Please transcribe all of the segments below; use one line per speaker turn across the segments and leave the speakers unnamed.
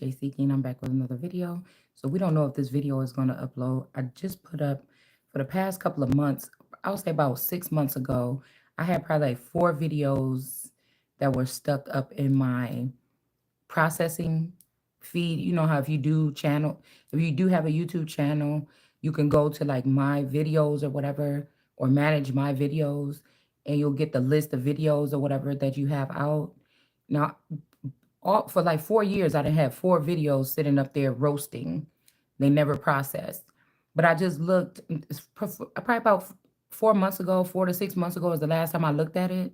Shay Seeking. I'm back with another video. So we don't know if this video is going to upload. I just put up for the past couple of months, I would say about 6 months ago, I had probably like 4 videos that were stuck up in my processing feed. You know how if you do have a YouTube channel, you can go to like my videos or whatever, or manage my videos, and you'll get the list of videos or whatever that you have out. Now, for like 4 years, I done had 4 videos sitting up there roasting. They never processed. But I just looked, probably about 4 months ago, 4 to 6 months ago is the last time I looked at it,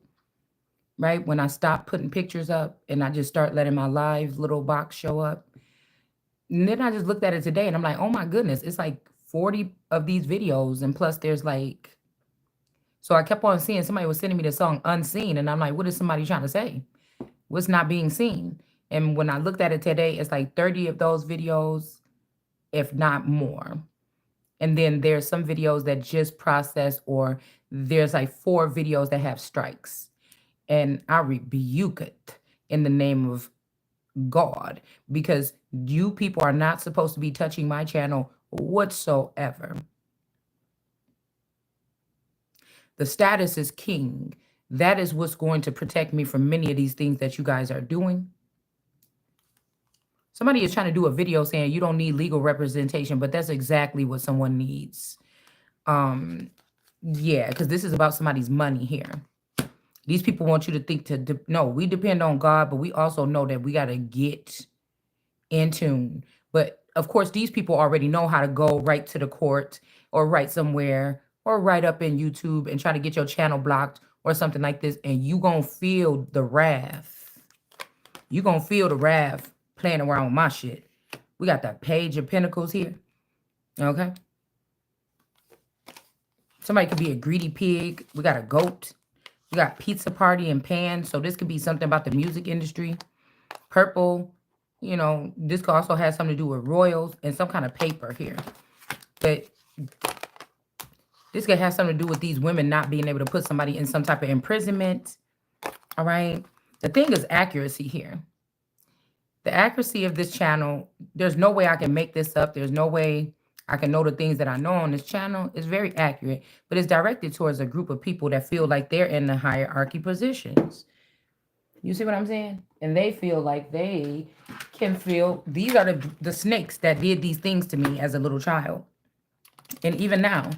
right? When I stopped putting pictures up and I just start letting my live little box show up. And then I just looked at it today and I'm like, oh my goodness, it's like 40 of these videos. And plus there's like, so I kept on seeing somebody was sending me the song Unseen. And I'm like, what is somebody trying to say? What's not being seen? And when I looked at it today, it's like 30 of those videos, if not more. And then there's some videos that just process, or there's like 4 videos that have strikes. And I rebuke it in the name of God, because you people are not supposed to be touching my channel whatsoever. The status is king. That is what's going to protect me from many of these things that you guys are doing. Somebody is trying to do a video saying you don't need legal representation, but that's exactly what someone needs. Yeah, because this is about somebody's money here. These people want you to think no, we depend on God, but we also know that we got to get in tune. But of course, these people already know how to go right to the court or right somewhere or right up in YouTube and try to get your channel blocked or something like this. And you going to feel the wrath. You going to feel the wrath playing around with my shit. We got that Page of Pentacles here. Okay. Somebody could be a greedy pig. We got a goat. We got pizza party and pan. So this could be something about the music industry. Purple. You know, this could also have something to do with royals and some kind of paper here. But this could have something to do with these women not being able to put somebody in some type of imprisonment. All right. The thing is accuracy here. The accuracy of this channel, there's no way I can make this up. There's no way I can know the things that I know on this channel. It's very accurate, but it's directed towards a group of people that feel like they're in the hierarchy positions. You see what I'm saying? And they feel like they can feel, these are the snakes that did these things to me as a little child. And even now.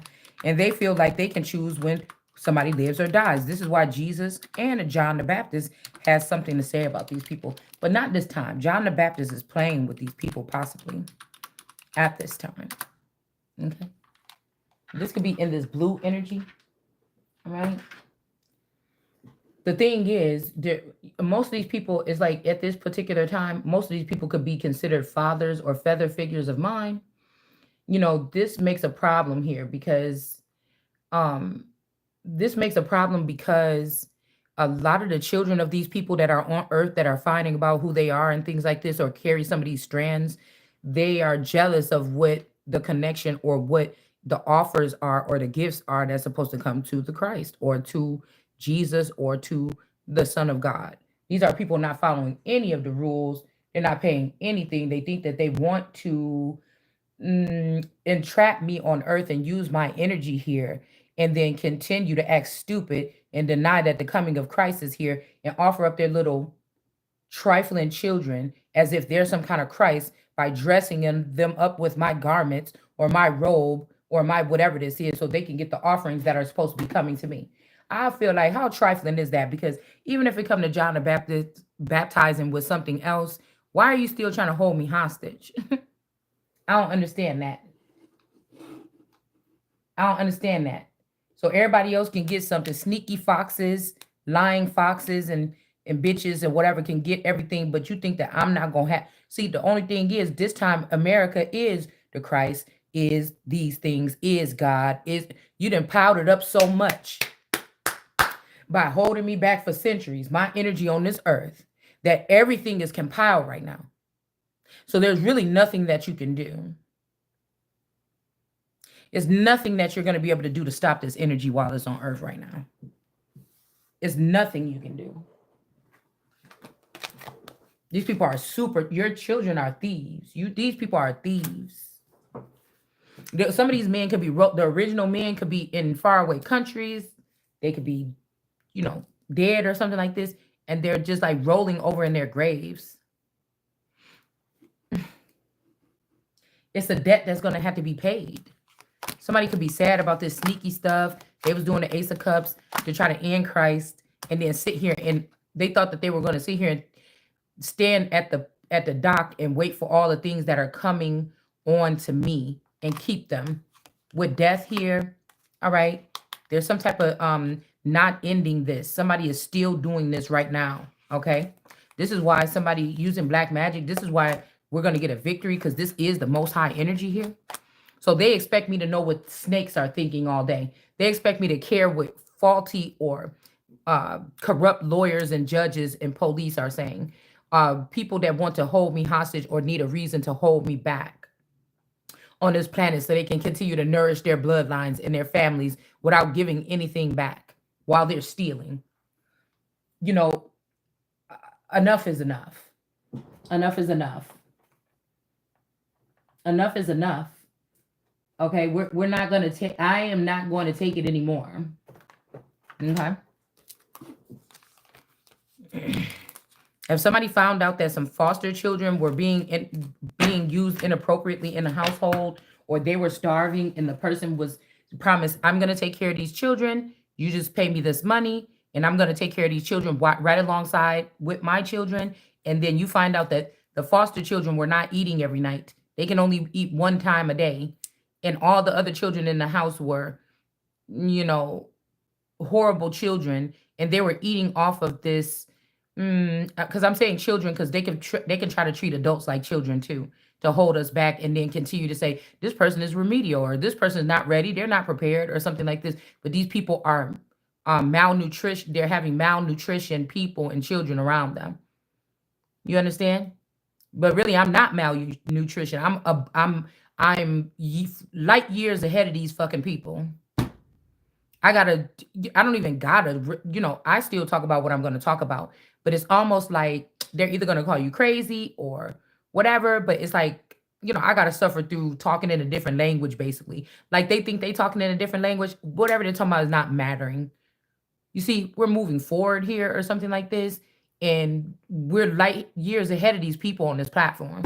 And they feel like they can choose when somebody lives or dies. This is why Jesus and John the Baptist has something to say about these people. But not this time. John the Baptist is playing with these people possibly at this time. Okay. This could be in this blue energy. All right. The thing is, most of these people is like at this particular time, most of these people could be considered fathers or feather figures of mine. You know, this makes a problem here because this makes a problem because a lot of the children of these people that are on earth that are finding about who they are and things like this, or carry some of these strands, they are jealous of what the connection or what the offers are or the gifts are that's supposed to come to the Christ or to Jesus or to the Son of God. These are people not following any of the rules. They're not paying anything. They think that they want to entrap me on earth and use my energy here, and then continue to act stupid and deny that the coming of Christ is here, and offer up their little trifling children as if they're some kind of Christ by dressing them up with my garments or my robe or my whatever this is, so they can get the offerings that are supposed to be coming to me. I feel like, how trifling is that? Because even if it come to John the Baptist baptizing with something else, why are you still trying to hold me hostage? I don't understand that. I don't understand that. So everybody else can get something. Sneaky foxes, lying foxes, and bitches and whatever can get everything, but you think that I'm not gonna have. See, the only thing is, this time America is the Christ, is these things, is God, is you done powdered up so much by holding me back for centuries, my energy on this earth, that everything is compiled right now. So there's really nothing that you can do. There's nothing that you're going to be able to do to stop this energy while it's on earth right now. There's nothing you can do. These people are your children are thieves. These people are thieves. Some of these men could be, the original men could be in faraway countries. They could be, dead or something like this. And they're just like rolling over in their graves. It's a debt that's going to have to be paid. Somebody could be sad about this sneaky stuff. They was doing the Ace of Cups to try to end Christ, and then sit here, and they thought that they were going to sit here and stand at the dock and wait for all the things that are coming on to me and keep them. With death here, all right, there's some type of not ending this. Somebody is still doing this right now, okay? This is why somebody using black magic, this is why we're going to get a victory, because this is the most high energy here. So they expect me to know what snakes are thinking all day. They expect me to care what faulty or corrupt lawyers and judges and police are saying. People that want to hold me hostage or need a reason to hold me back on this planet so they can continue to nourish their bloodlines and their families without giving anything back while they're stealing. Enough is enough. Enough is enough. Enough is enough. Okay, we're not going to take, I am not going to take it anymore. Okay. If somebody found out that some foster children were being used inappropriately in the household, or they were starving and the person was promised, I'm going to take care of these children, you just pay me this money, and I'm going to take care of these children right alongside with my children, and then you find out that the foster children were not eating every night. They can only eat one time a day. And all the other children in the house were, horrible children. And they were eating off of this. Because I'm saying children, because they can try to treat adults like children too, to hold us back, and then continue to say, this person is remedial, or this person is not ready, they're not prepared, or something like this. But these people are malnutrition. They're having malnutrition people and children around them. You understand? But really, I'm not malnutrition. I'm light years ahead of these fucking people. I don't even gotta, I still talk about what I'm going to talk about, but it's almost like they're either going to call you crazy or whatever. But it's like, I got to suffer through talking in a different language, basically. Like they think they talking in a different language. Whatever they're talking about is not mattering. You see, we're moving forward here or something like this. And we're light years ahead of these people on this platform.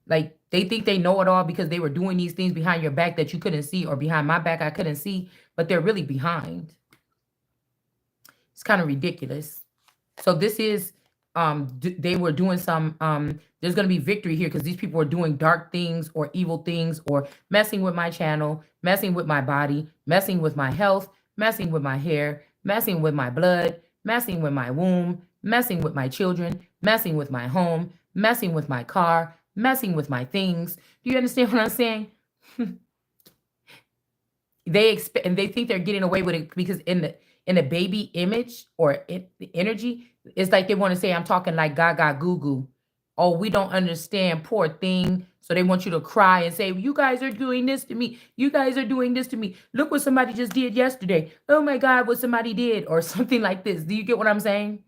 Like, they think they know it all because they were doing these things behind your back that you couldn't see, or behind my back I couldn't see, but they're really behind. It's kind of ridiculous. So this is, they were doing some, there's going to be victory here because these people are doing dark things or evil things, or messing with my channel, messing with my body, messing with my health, messing with my hair, messing with my blood, messing with my womb, messing with my children, messing with my home, messing with my car, messing with my things. Do you understand what I'm saying? They expect, and they think they're getting away with it because in the baby image or the energy, it's like they want to say I'm talking like gaga goo goo. Oh, we don't understand, poor thing. So they want you to cry and say, you guys are doing this to me. You guys are doing this to me. Look what somebody just did yesterday. Oh my God, what somebody did, or something like this. Do you get what I'm saying?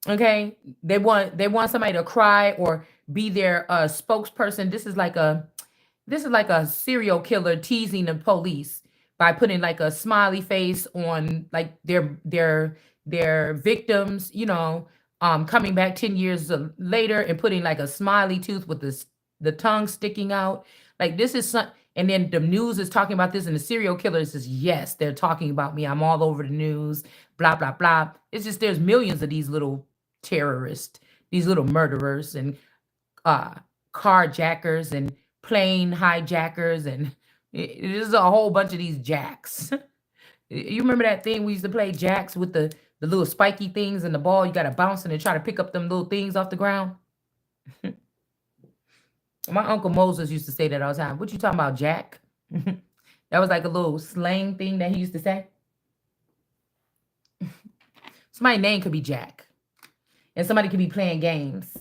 Okay. They want somebody to cry or be their spokesperson. This is like a serial killer teasing the police by putting like a smiley face on like their victims, coming back 10 years later and putting like a smiley tooth with the tongue sticking out. Like this is and then the news is talking about this, and the serial killer says, yes, they're talking about me. I'm all over the news, blah, blah, blah. It's just, there's millions of these little terrorists, these little murderers and carjackers and plane hijackers, and there's a whole bunch of these jacks. You remember that thing we used to play, jacks, with the little spiky things and the ball? You got to bounce and try to pick up them little things off the ground. My Uncle Moses used to say that all the time. What you talking about, Jack? That was like a little slang thing that he used to say. Somebody's name could be Jack. And somebody could be playing games.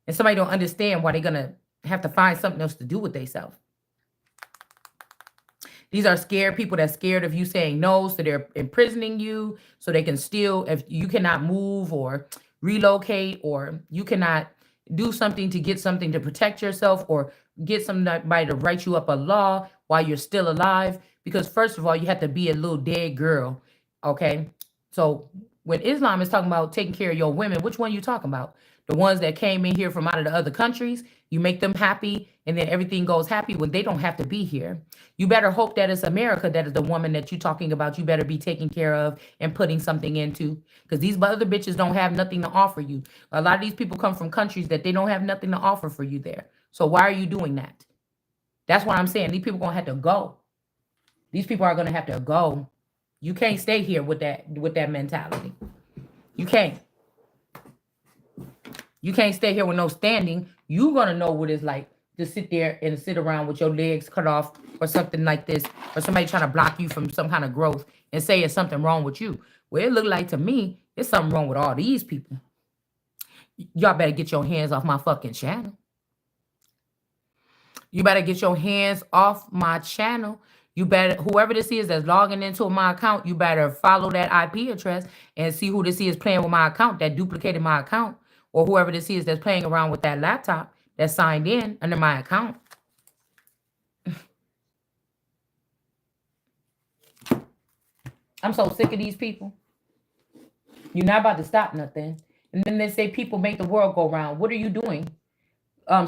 And somebody don't understand why they're going to have to find something else to do with themselves. These are scared people that's scared of you saying no, so they're imprisoning you so they can steal. If you cannot move or relocate, or you cannot do something to get something to protect yourself, or get somebody to write you up a law while you're still alive. Because first of all, you have to be a little dead girl. Okay. So when Islam is talking about taking care of your women, which one you talking about? The ones that came in here from out of the other countries, you make them happy and then everything goes happy when they don't have to be here. You better hope that it's America that is the woman that you're talking about. You better be taking care of and putting something into, because these other bitches don't have nothing to offer you. A lot of these people come from countries that they don't have nothing to offer for you there. So why are you doing that? That's what I'm saying. These people are gonna have to go. These people are gonna have to go. You can't stay here with that mentality. You can't. You can't stay here with no standing. You're gonna know what it's like to sit there and sit around with your legs cut off or something like this, or somebody trying to block you from some kind of growth and say it's something wrong with you. Well, it looked like to me it's something wrong with all these people. Y'all better get your hands off my fucking channel. You better get your hands off my channel. You better, whoever this is that's logging into my account, you better follow that IP address and see who this is playing with my account that duplicated my account, or whoever this is that's playing around with that laptop that signed in under my account. I'm so sick of these people. You're not about to stop nothing. And then they say people make the world go round. What are you doing?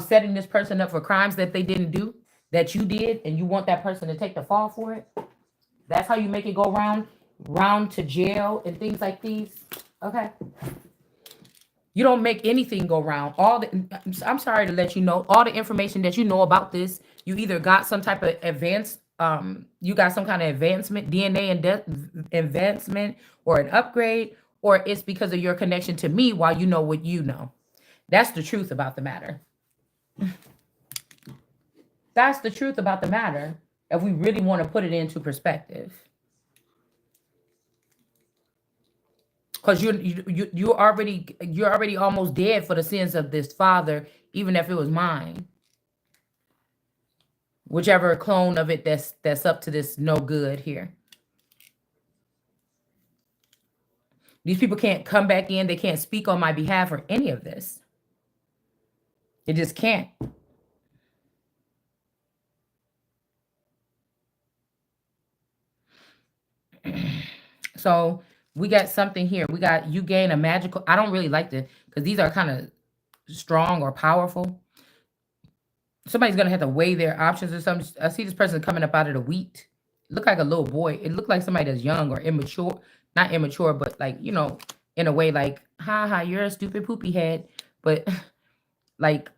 Setting this person up for crimes that they didn't do, that you did, and you want that person to take the fall for it? That's how you make it go round to jail and things like these. Okay. You don't make anything go round. I'm sorry to let you know, all the information that you know about this, you either got some type of you got some kind of advancement, DNA and advancement, or an upgrade, or it's because of your connection to me while you know what you know. That's the truth about the matter. That's the truth about the matter, if we really want to put it into perspective. Because you're already almost dead for the sins of this father, even if it was mine. Whichever clone of it that's up to this no good here. These people can't come back in. They can't speak on my behalf or any of this. They just can't. So we got something here. We got you gain a magical. I don't really like this because these are kind of strong or powerful. Somebody's gonna have to weigh their options or something. I see this person coming up out of the wheat. Look like a little boy. It looked like somebody that's young or immature. Not immature, but like, in a way like, ha ha, you're a stupid poopy head. But like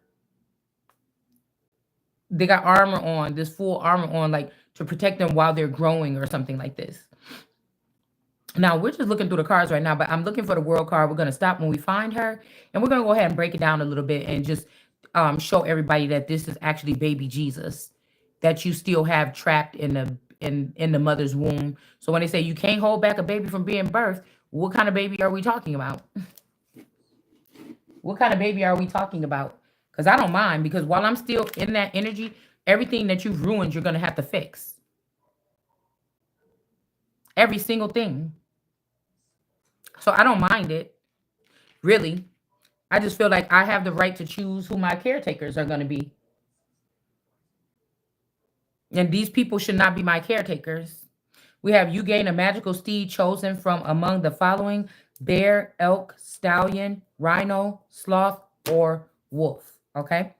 they got armor on, this full armor on, like to protect them while they're growing or something like this. Now, we're just looking through the cards right now, but I'm looking for the world card. We're going to stop when we find her, and we're going to go ahead and break it down a little bit and just show everybody that this is actually baby Jesus that you still have trapped in the mother's womb. So when they say you can't hold back a baby from being birthed, what kind of baby are we talking about? What kind of baby are we talking about? Because I don't mind, because while I'm still in that energy, everything that you've ruined, you're going to have to fix. Every single thing. So I don't mind it, really. I just feel like I have the right to choose who my caretakers are going to be. And these people should not be my caretakers. We have you gain a magical steed chosen from among the following: bear, elk, stallion, rhino, sloth, or wolf. Okay.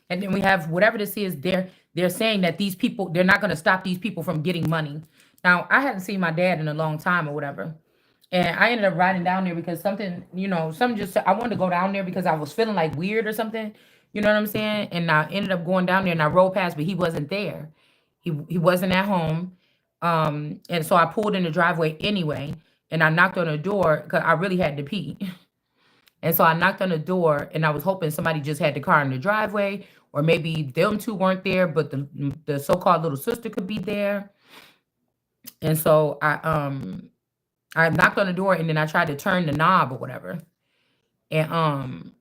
And then we have whatever this is, they're saying that these people, they're not going to stop these people from getting money. Now, I hadn't seen my dad in a long time or whatever. And I ended up riding down there because something, something just, I wanted to go down there because I was feeling like weird or something. You know what I'm saying? And I ended up going down there and I rode past, but he wasn't there. He wasn't at home. And so I pulled in the driveway anyway, and I knocked on the door because I really had to pee. And so I knocked on the door and I was hoping somebody just had the car in the driveway, or maybe them two weren't there, but the so-called little sister could be there. And so I knocked on the door and then I tried to turn the knob or whatever. And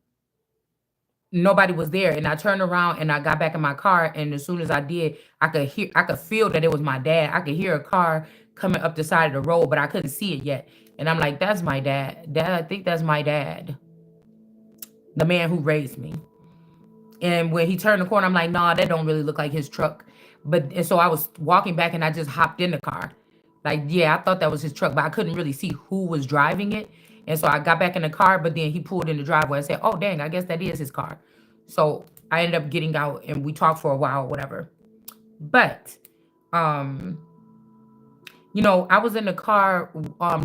nobody was there. And I turned around and I got back in my car. And as soon as I did, I could feel that it was my dad. I could hear a car coming up the side of the road, but I couldn't see it yet. And I'm like, that's my dad. Dad, I think that's my dad. the man who raised me. And when he turned the corner, I'm like, nah, that don't really look like his truck. But and so I was walking back and I just hopped in the car. Like, yeah, I thought that was his truck, but I couldn't really see who was driving it. And so I got back in the car, but then he pulled in the driveway and said, oh, dang, I guess that is his car. So I ended up getting out and we talked for a while, whatever. But, um, I was in the car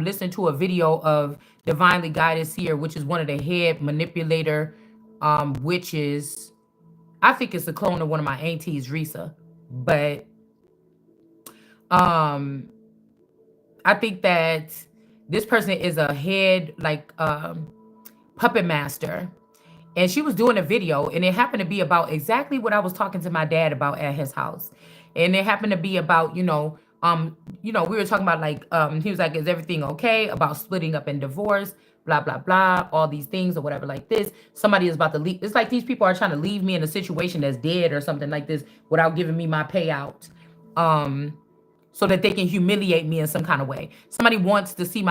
listening to a video of Divinely Guided Seer, which is one of the head manipulator witches. I think it's a clone of one of my aunties, Risa. But um I think that this person is a head like puppet master. And she was doing a video and it happened to be about exactly what I was talking to my dad about at his house. And it happened to be about, we were talking about like he was like, is everything okay about splitting up and divorce, blah blah blah, all these things or whatever like this. Somebody is about to leave. It's like these people are trying to leave me in a situation that's dead or something like this without giving me my payout. So that they can humiliate me in some kind of way. Somebody wants to see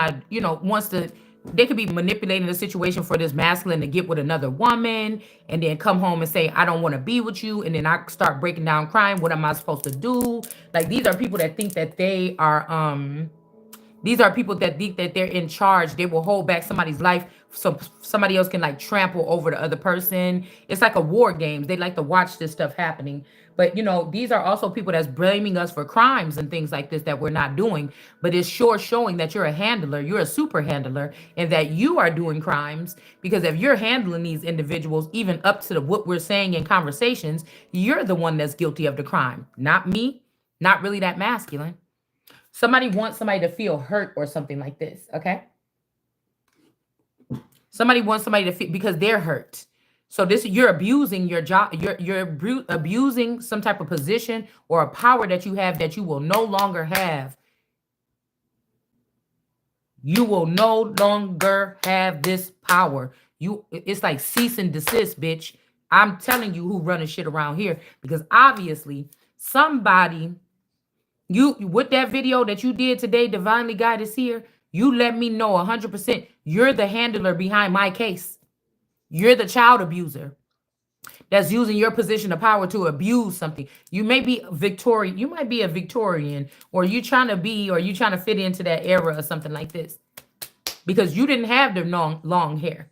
they could be manipulating the situation for this masculine to get with another woman and then come home and say, I don't want to be with you. And then I start breaking down crying. What am I supposed to do? Like, these are people that think that these are people that think that they're in charge. They will hold back somebody's life so somebody else can like trample over the other person. It's like a war game. They like to watch this stuff happening. But these are also people that's blaming us for crimes and things like this that we're not doing. But it's sure showing that you're a handler, you're a super handler, and that you are doing crimes. Because if you're handling these individuals, even up to what we're saying in conversations, you're the one that's guilty of the crime, not me, not really that masculine. Somebody wants somebody to feel hurt or something like this, okay? Somebody wants somebody to feel because they're hurt. So this you're abusing your job. You're abusing some type of position or a power that you have that you will no longer have. You will no longer have this power. It's like cease and desist, bitch. I'm telling you who running shit around here because obviously somebody. You with that video that you did today, Divinely Guided Seer, you let me know 100% you're the handler behind my case. You're the child abuser that's using your position of power to abuse something. You may be Victorian, you might be a Victorian, or you trying to fit into that era or something like this. Because you didn't have the long hair.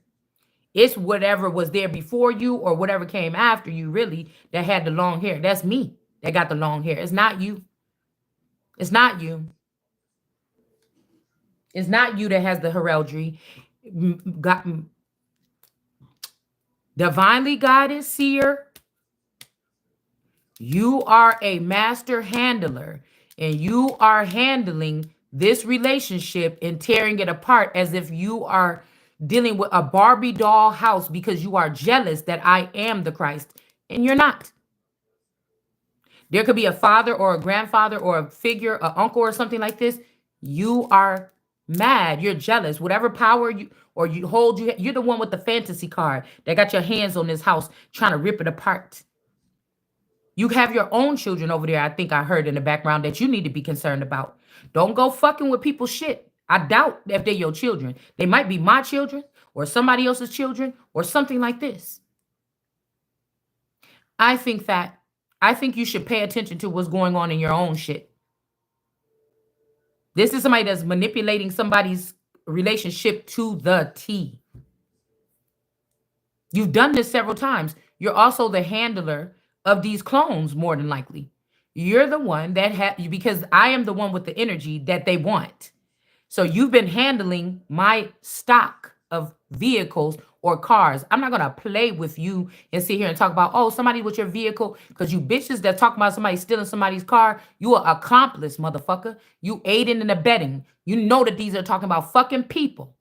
It's whatever was there before you or whatever came after you really that had the long hair. That's me that got the long hair. It's not you. It's not you. It's not you that has the heraldry. Divinely guided seer, you are a master handler and you are handling this relationship and tearing it apart as if you are dealing with a Barbie doll house because you are jealous that I am the Christ and you're not. There could be a father or a grandfather or a figure, an uncle or something like this. You are mad. You're jealous. Whatever power you hold, you're the one with the fantasy card that got your hands on this house trying to rip it apart. You have your own children over there, I think I heard in the background, that you need to be concerned about. Don't go fucking with people's shit. I doubt if they're your children. They might be my children or somebody else's children or something like this. I think you should pay attention to what's going on in your own shit. This is somebody that's manipulating somebody's relationship to the T. You've done this several times. You're also the handler of these clones, more than likely. You're the one that because I am the one with the energy that they want. So you've been handling my stock of vehicles or cars. I'm not going to play with you and sit here and talk about, oh, somebody with your vehicle, because you bitches that talk about somebody stealing somebody's car, you are accomplice, motherfucker. You aiding and abetting. You know that these are talking about fucking people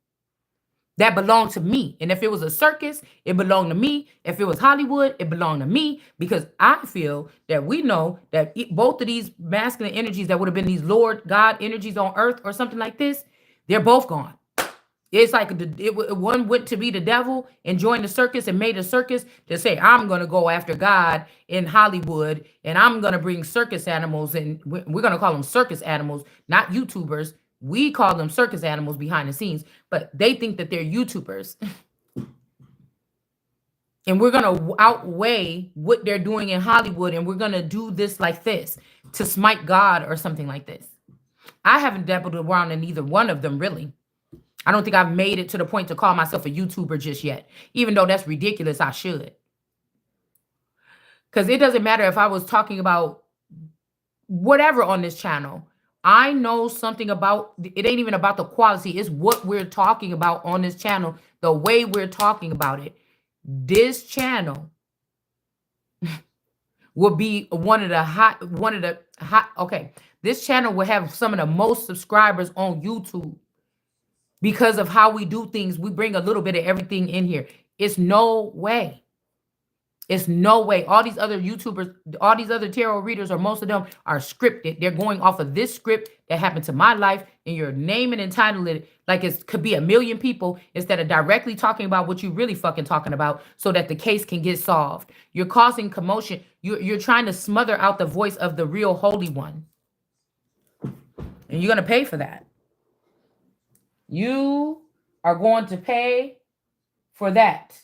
that belong to me. And if it was a circus, it belonged to me. If it was Hollywood, it belonged to me, because I feel that we know that both of these masculine energies that would have been these Lord God energies on earth or something like this, they're both gone. It's like one went to be the devil and joined the circus and made a circus to say, I'm going to go after God in Hollywood and I'm going to bring circus animals, and we're going to call them circus animals, not YouTubers. We call them circus animals behind the scenes, but they think that they're YouTubers. And we're going to outweigh what they're doing in Hollywood. And we're going to do this like this to smite God or something like this. I haven't dabbled around in either one of them, really. I don't think I've made it to the point to call myself a YouTuber just yet. Even though that's ridiculous, I should. Because it doesn't matter if I was talking about whatever on this channel. I know something about it. Ain't even about the quality. It's what we're talking about on this channel, the way we're talking about it. This channel will be one of the hot, okay. This channel will have some of the most subscribers on YouTube because of how we do things. We bring a little bit of everything in here. It's no way. It's no way. All these other YouTubers, all these other tarot readers, or most of them are scripted. They're going off of this script that happened to my life, and you're naming and entitling it like it could be a million people instead of directly talking about what you really fucking talking about so that the case can get solved. You're causing commotion. You're trying to smother out the voice of the real Holy One. And you're going to pay for that. You are going to pay for that.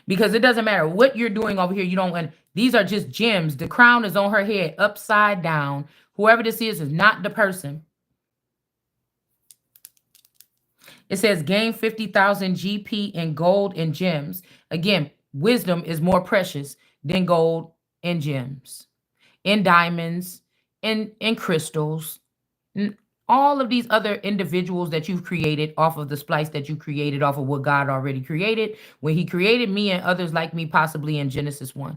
Because it doesn't matter what you're doing over here. You don't want, these are just gems. The crown is on her head upside down. Whoever this is not the person. It says gain 50,000 GP in gold and gems. Again, wisdom is more precious than gold and gems, in diamonds, in crystals, all of these other individuals that you've created off of the splice that you created off of what God already created when he created me and others like me, possibly in Genesis 1.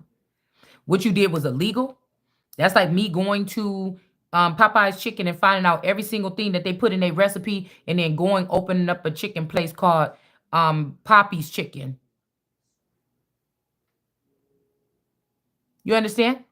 What you did was illegal. That's like me going to Popeye's Chicken and finding out every single thing that they put in their recipe and then going opening up a chicken place called Poppy's Chicken. You understand?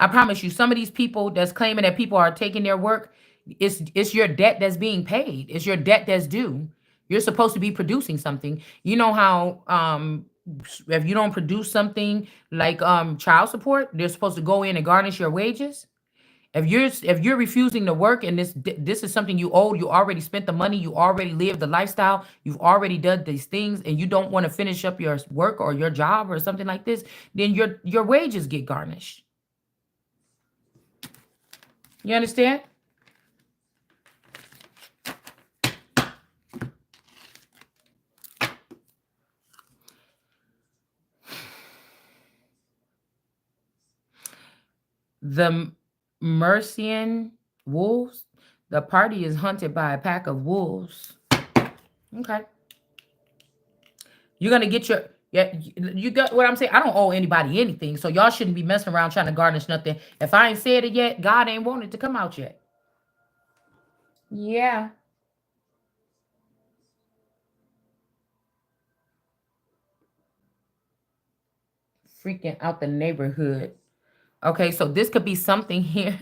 I promise you, some of these people that's claiming that people are taking their work, it's your debt that's being paid. It's your debt that's due. You're supposed to be producing something. You know how if you don't produce something like child support, they're supposed to go in and garnish your wages. If you're refusing to work and this is something you owe, you already spent the money, you already lived the lifestyle, you've already done these things, and you don't want to finish up your work or your job or something like this, then your wages get garnished. You understand? The Mercian wolves. The party is hunted by a pack of wolves. Okay. You're going to get your... Yeah, you got what I'm saying? I don't owe anybody anything, so y'all shouldn't be messing around trying to garnish nothing. If I ain't said it yet, God ain't wanted to come out yet. Yeah. Freaking out the neighborhood. Okay, so this could be something here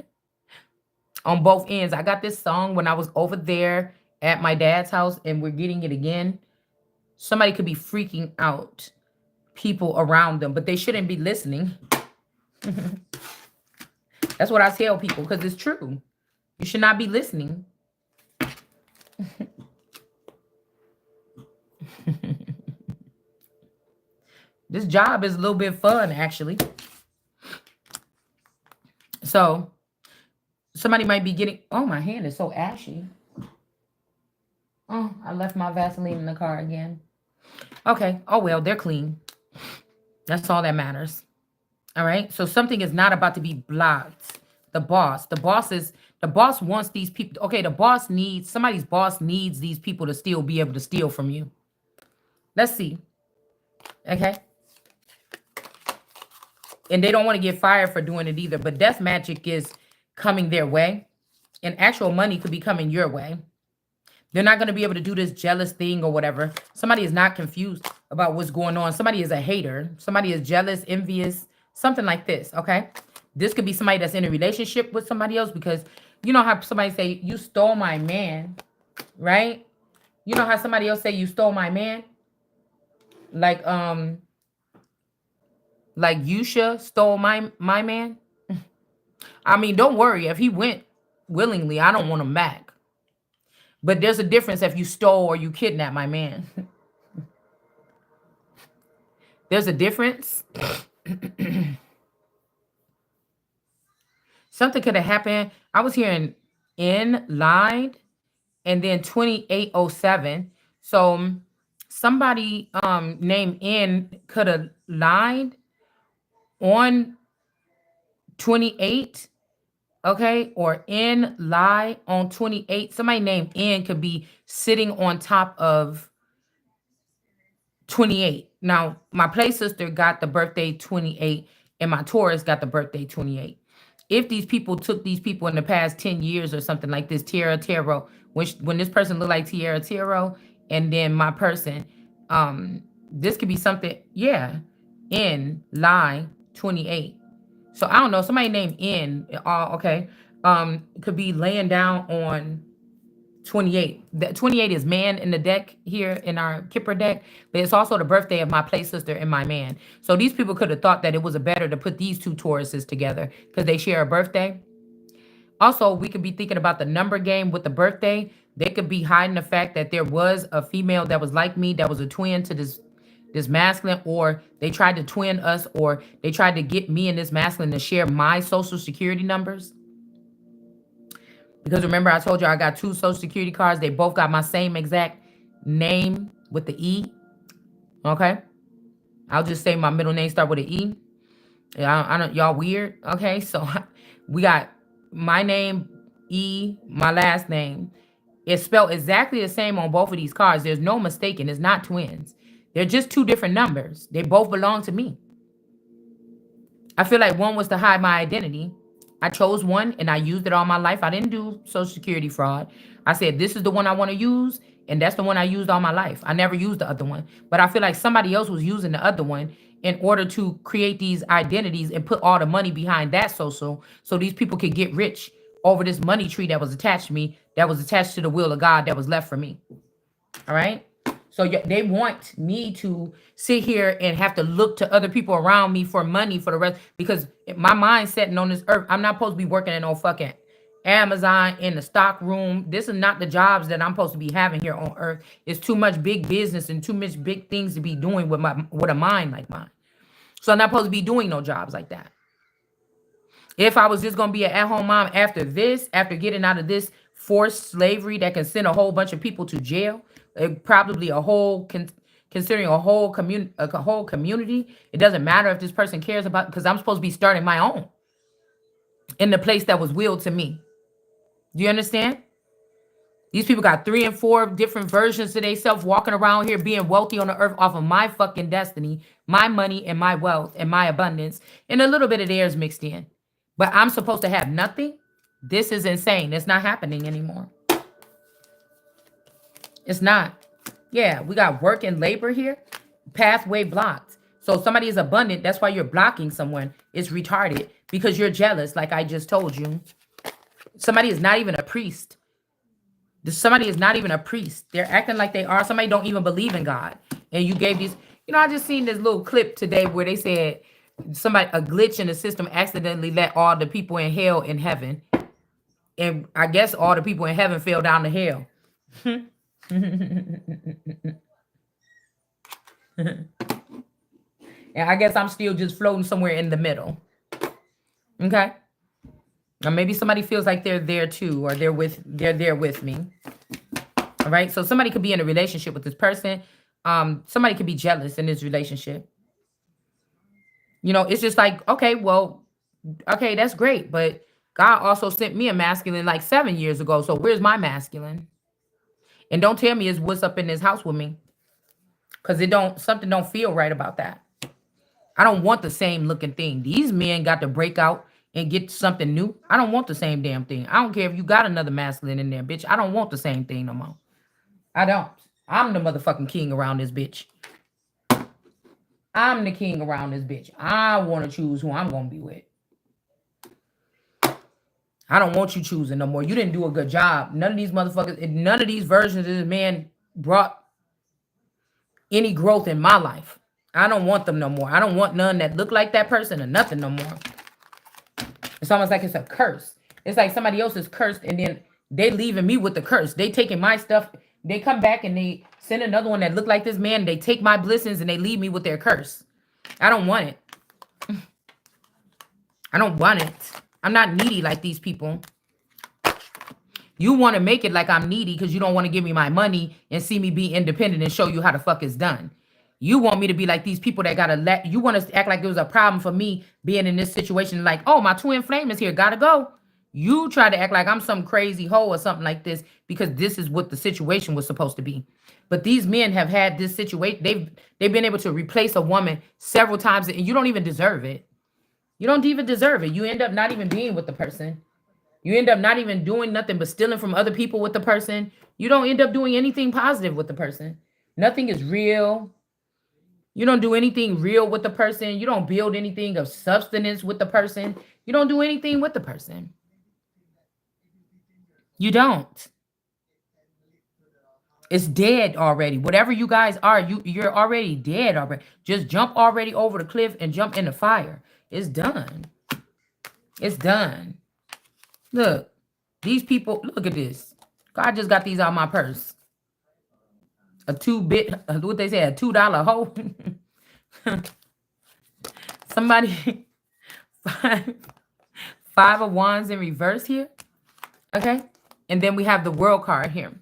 on both ends. I got this song when I was over there at my dad's house, and we're getting it again. Somebody could be freaking out people around them, but they shouldn't be listening. That's what I tell people, because it's true. You should not be listening. This job is a little bit fun, actually. So somebody might be getting... Oh, my hand is so ashy. Oh, I left my Vaseline in the car again. Okay. Oh, well, they're clean. That's all that matters. All right. So something is not about to be blocked. The boss wants these people. Okay. Somebody's boss needs these people to still be able to steal from you. Let's see. Okay. And they don't want to get fired for doing it either. But death magic is coming their way. And actual money could be coming your way. They're not going to be able to do this jealous thing or whatever. Somebody is not confused about what's going on. Somebody is a hater. Somebody is jealous, envious, something like this, okay? This could be somebody that's in a relationship with somebody else, because you know how somebody say, you stole my man, right? You know how somebody else say, you stole my man? Like Yusha stole my man. I mean, don't worry. If he went willingly, I don't want him back. But there's a difference if you stole or you kidnapped my man. There's a difference. Something could have happened. I was hearing N lied and then 2807. So somebody named N could have lied on 28, okay, or N lie on 28. Somebody named N could be sitting on top of 28. Now, my play sister got the birthday 28, and my Taurus got the birthday 28. If these people took these people in the past 10 years or something like this, Tierra Tarot, when this person looked like Tierra Tarot, and then my person, this could be something, yeah, N lie 28. So I don't know, somebody named N, okay, could be laying down on 28. That 28 is man in the deck here in our Kipper deck, but it's also the birthday of my play sister and my man. So these people could have thought that it was better to put these two Tauruses together because they share a birthday. Also, we could be thinking about the number game with the birthday. They could be hiding the fact that there was a female that was like me, that was a twin to this masculine, or they tried to twin us, or they tried to get me and this masculine to share my social security numbers. Because remember, I told you I got 2 social security cards. They both got my same exact name with the E. Okay. I'll just say my middle name start with an E. I don't, y'all weird. Okay. So we got my name, E, my last name. It's spelled exactly the same on both of these cards. There's no mistaking. It's not twins. They're just 2 different numbers. They both belong to me. I feel like one was to hide my identity. I chose one and I used it all my life. I didn't do social security fraud. I said, this is the one I want to use. And that's the one I used all my life. I never used the other one. But I feel like somebody else was using the other one in order to create these identities and put all the money behind that social. So these people could get rich over this money tree that was attached to me, that was attached to the will of God that was left for me. All right. So they want me to sit here and have to look to other people around me for money for the rest, because my mind's setting on this earth. I'm not supposed to be working at no fucking Amazon in the stock room. This is not the jobs that I'm supposed to be having here on earth. It's too much big business and too much big things to be doing with a mind like mine. So I'm not supposed to be doing no jobs like that. If I was just going to be an at-home mom after getting out of this forced slavery that can send a whole bunch of people to jail, probably a whole, considering a whole community, it doesn't matter if this person cares about, because I'm supposed to be starting my own in the place that was willed to me. Do you understand? These people got 3 and 4 different versions of themselves walking around here being wealthy on the earth off of my fucking destiny, my money and my wealth and my abundance, and a little bit of theirs mixed in. But I'm supposed to have nothing? This is insane. It's not happening anymore. It's not. Yeah, we got work and labor here. Pathway blocked. So somebody is abundant. That's why you're blocking someone. It's retarded because you're jealous, like I just told you. Somebody is not even a priest. Somebody is not even a priest. They're acting like they are. Somebody don't even believe in God. And you gave these, I just seen this little clip today where they said a glitch in the system accidentally let all the people in hell in heaven. And I guess all the people in heaven fell down to hell. And I guess I'm still just floating somewhere in the middle. Okay. Or maybe somebody feels like they're there too, or they're there with me. All right. So somebody could be in a relationship with this person. Somebody could be jealous in this relationship. It's just like, okay, that's great. But God also sent me a masculine like 7 years ago. So where's my masculine? And don't tell me it's what's up in this house with me. Because something don't feel right about that. I don't want the same looking thing. These men got to break out and get something new. I don't want the same damn thing. I don't care if you got another masculine in there, bitch. I don't want the same thing no more. I don't. I'm the motherfucking king around this bitch. I'm the king around this bitch. I want to choose who I'm going to be with. I don't want you choosing no more. You didn't do a good job. None of these motherfuckers, none of these versions of this man brought any growth in my life. I don't want them no more. I don't want none that look like that person or nothing no more. It's almost like it's a curse. It's like somebody else is cursed and then They leaving me with the curse. They taking my stuff. They come back and they send another one that look like this man. They take my blessings and they leave me with their curse. I don't want it. I don't want it. I'm not needy like these people. You want to make it like I'm needy because you don't want to give me my money and see me be independent and show you how the fuck it's done. You want me to be like these people that gotta let you want us to act like it was a problem for me being in this situation. Like, oh, my twin flame is here, gotta go. You try to act like I'm some crazy hoe or something like this because this is what the situation was supposed to be. But these men have had this situation. They've been able to replace a woman several times, and you don't even deserve it. You don't even deserve it. You end up not even being with the person. You end up not even doing nothing but stealing from other people with the person. You don't end up doing anything positive with the person. Nothing is real. You don't do anything real with the person. You don't build anything of substance with the person. You don't do anything with the person. You don't. It's dead already. Whatever you guys are, you're already dead already. Just jump already over the cliff and jump in the fire. It's done. It's done. Look, these people, look at this. God just got these out of my purse. A 2-bit, what they say, a $2 hoe. Somebody, five of wands in reverse here. Okay. And then we have the world card here.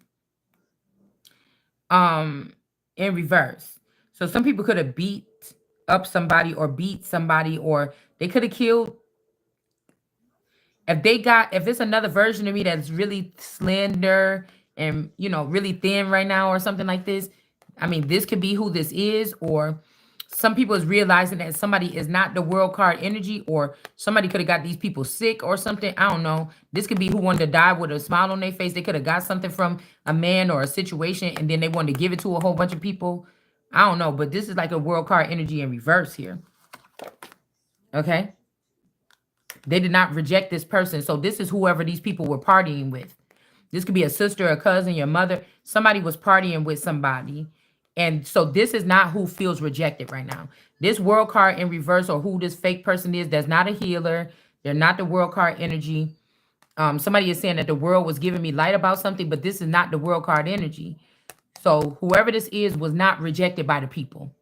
In reverse. So some people could have beat up somebody or beat somebody, or they could have killed. If there's another version of me that's really slender and, really thin right now or something like this, I mean, this could be who this is, or some people is realizing that somebody is not the world card energy, or somebody could have got these people sick or something. I don't know. This could be who wanted to die with a smile on their face. They could have got something from a man or a situation, and then they wanted to give it to a whole bunch of people. I don't know, but this is like a world card energy in reverse here. Okay. They did not reject this person. So this is whoever these people were partying with. This could be a sister, a cousin, your mother. Somebody was partying with somebody. And so this is not who feels rejected right now. This world card in reverse, or who this fake person is, that's not a healer. They're not the world card energy. Somebody is saying that the world was giving me light about something, but this is not the world card energy. So whoever this is was not rejected by the people.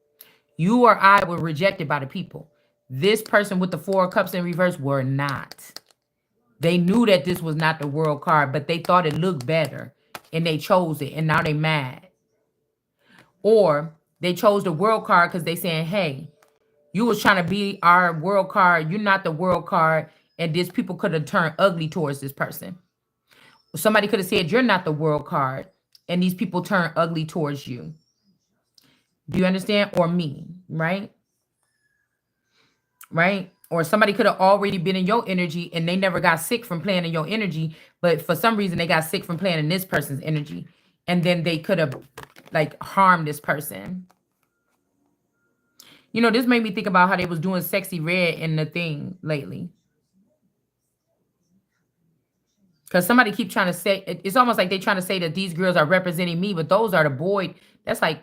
You or I were rejected by the people. This person with the 4 of Cups in reverse were not. They knew that this was not the world card, but they thought it looked better and they chose it, and now they mad. Or they chose the world card because they saying, hey, you was trying to be our world card. You're not the world card. And these people could have turned ugly towards this person. Somebody could have said, you're not the world card. And these people turn ugly towards you. Do you understand? Or me, right? Right? Or somebody could have already been in your energy and they never got sick from playing in your energy, but for some reason they got sick from playing in this person's energy. And then they could have like harmed this person. This made me think about how they was doing Sexy Red in the thing lately. Because somebody keep trying to say, it's almost like they trying to say that these girls are representing me, but those are the boy. That's like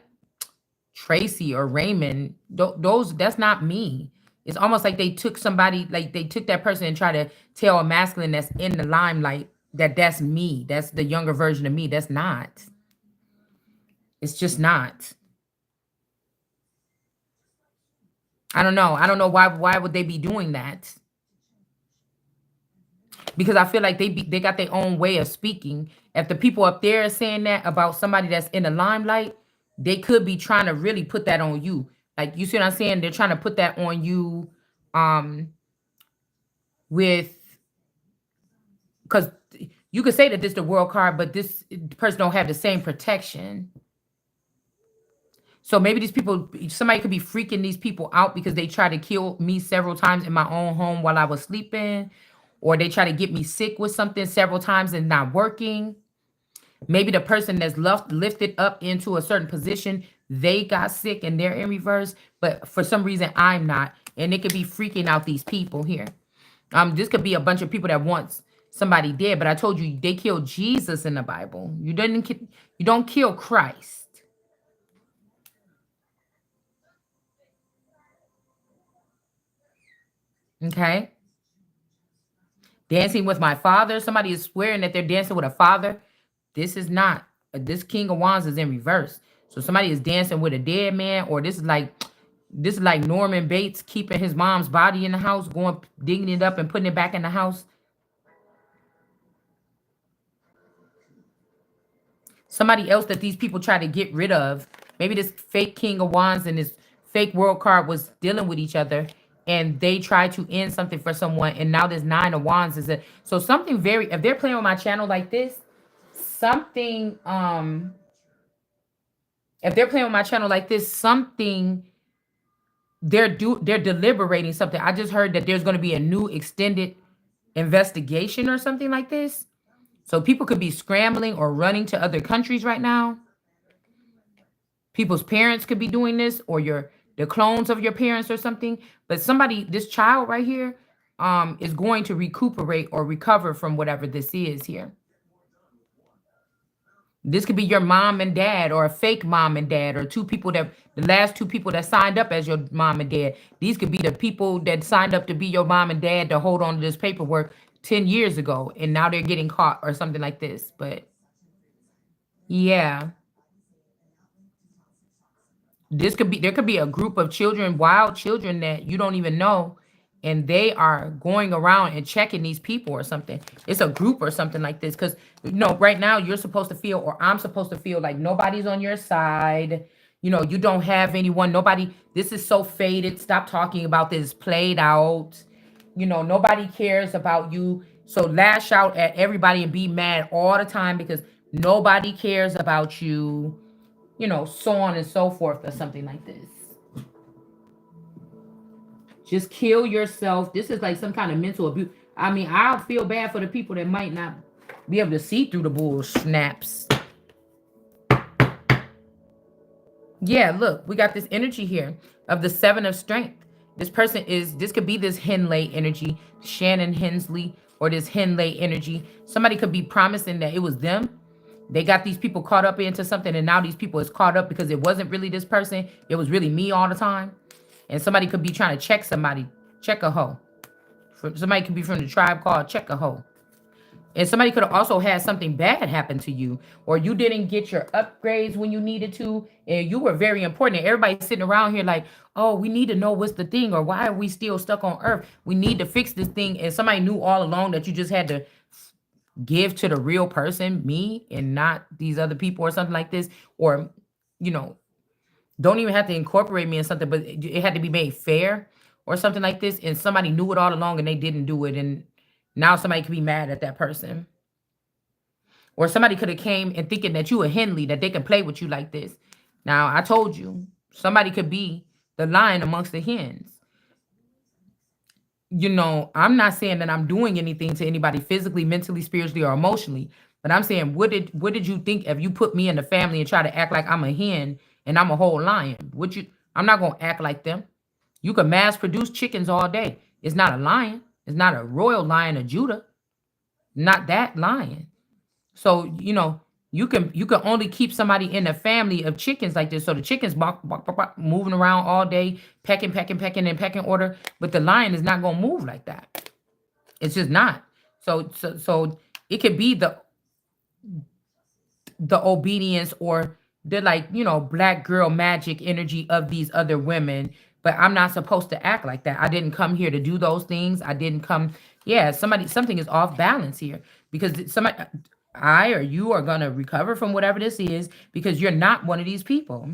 Tracy or Raymond. Those, that's not me. It's almost like they took somebody, like they took that person and try to tell a masculine that's in the limelight that that's me. That's the younger version of me. That's not. It's just not. I don't know. I don't know why would they be doing that? Because I feel like they got their own way of speaking. If the people up there are saying that about somebody that's in the limelight, they could be trying to really put that on you. Like, you see what I'm saying? They're trying to put that on you with, because you could say that this is the world card, but this person don't have the same protection. So maybe these people, somebody could be freaking these people out because they tried to kill me several times in my own home while I was sleeping, or they try to get me sick with something several times and not working. Maybe the person that's lifted up into a certain position, they got sick and they're in reverse, but for some reason I'm not. And it could be freaking out these people here. This could be a bunch of people that wants somebody dead, but I told you they killed Jesus in the Bible. You don't kill Christ. Okay? Dancing with my father. Somebody is swearing that they're dancing with a father. This is not. This King of Wands is in reverse. So somebody is dancing with a dead man, or this is like Norman Bates keeping his mom's body in the house, going digging it up and putting it back in the house. Somebody else that these people try to get rid of. Maybe this fake King of Wands and this fake world card was dealing with each other, and they tried to end something for someone, and now this Nine of Wands is it. So something very, if they're playing on my channel like this, something if they're playing on my channel like this, something they're deliberating something. I just heard that there's going to be a new extended investigation or something like this. So people could be scrambling or running to other countries right now. People's parents could be doing this, or the clones of your parents or something. But somebody, this child right here, is going to recuperate or recover from whatever this is here. This could be your mom and dad, or a fake mom and dad, or the last two people that signed up as your mom and dad. These could be the people that signed up to be your mom and dad to hold on to this paperwork 10 years ago, and now they're getting caught or something like this. But yeah, there could be a group of children, wild children that you don't even know, and they are going around and checking these people or something. It's a group or something like this, because right now you're supposed to feel, or I'm supposed to feel, like nobody's on your side. You don't have anyone. Nobody. This is so faded. Stop talking about this. Played out. Nobody cares about you. So lash out at everybody and be mad all the time because nobody cares about you. So on and so forth, or something like this. Just kill yourself. This is like some kind of mental abuse. I mean, I feel bad for the people that might not be able to see through the bull snaps. Yeah, look, we got this energy here of the Seven of Strength. This could be this Henley energy, Shannon Hensley, or this Henley energy. Somebody could be promising that it was them. They got these people caught up into something, and now these people is caught up because it wasn't really this person. It was really me all the time. And somebody could be trying to check somebody, check a hoe. Somebody could be from the tribe called Check a Hoe. And somebody could have also had something bad happen to you, or you didn't get your upgrades when you needed to, and you were very important. And everybody's sitting around here like, oh, we need to know what's the thing, or why are we still stuck on Earth? We need to fix this thing. And somebody knew all along that you just had to give to the real person, me, and not these other people or something like this. Or, don't even have to incorporate me in something, but it had to be made fair or something like this. And somebody knew it all along and they didn't do it. And now somebody could be mad at that person. Or somebody could have came and thinking that you a Henley, that they can play with you like this. Now, I told you, somebody could be the lion amongst the hens. I'm not saying that I'm doing anything to anybody physically, mentally, spiritually, or emotionally. But I'm saying, what did you think if you put me in the family and try to act like I'm a hen and I'm a whole lion? I'm not gonna act like them. You can mass produce chickens all day. It's not a lion. It's not a royal lion of Judah. Not that lion. So, you can only keep somebody in a family of chickens like this. So the chickens moving around all day, pecking, in pecking order. But the lion is not gonna move like that. It's just not. So it could be the obedience, or the black girl magic energy of these other women. But I'm not supposed to act like that. I didn't come here to do those things. I didn't come. Yeah, something is off balance here, because I or you are gonna recover from whatever this is, because you're not one of these people.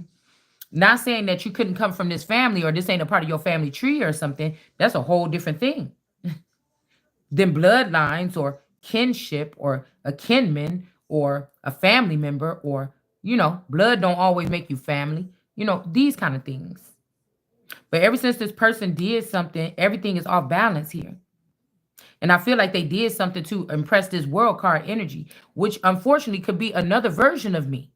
Not saying that you couldn't come from this family, or this ain't a part of your family tree or something. That's a whole different thing than bloodlines or kinship or a kinman or a family member, or blood don't always make you family, these kind of things. But ever since this person did something, everything is off balance here. And I feel like they did something to impress this world card energy, which unfortunately could be another version of me.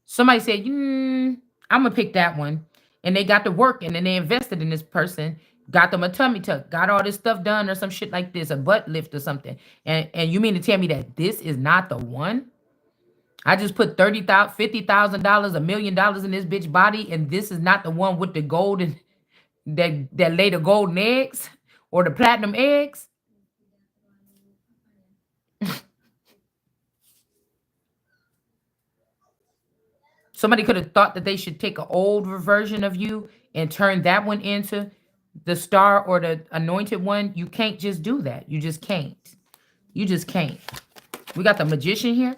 Somebody said, I'm going to pick that one. And they got to work, and then they invested in this person, got them a tummy tuck, got all this stuff done or some shit like this, a butt lift or something. And you mean to tell me that this is not the one? I just put $30,000, $50,000, $1 million in this bitch body, and this is not the one with the golden, that lay the golden eggs or the platinum eggs? Somebody could have thought that they should take an old version of you and turn that one into the star or the anointed one. You can't just do that. You just can't. You just can't. We got the magician here.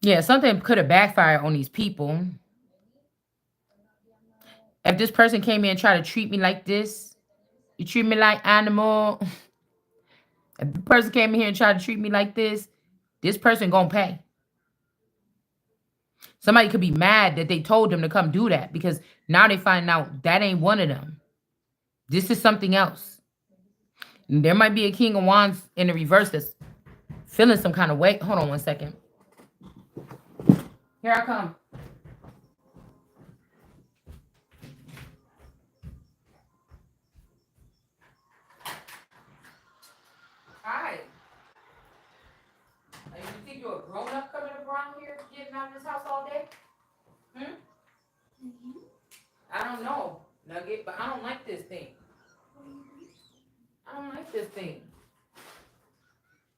Yeah, something could have backfired on these people. If this person came in and tried to treat me like this, you treat me like animal. If the person came in here and tried to treat me like this person gonna pay. Somebody could be mad that they told them to come do that because now they find out that ain't one of them. This is something else. And there might be a King of Wands in the reverse that's feeling some kind of way. Hold on one second. Here I come. Hi. You think you're a grown up coming around here getting out of this house all day? Hmm? I don't know, Nugget, but I don't like this thing. I don't like this thing.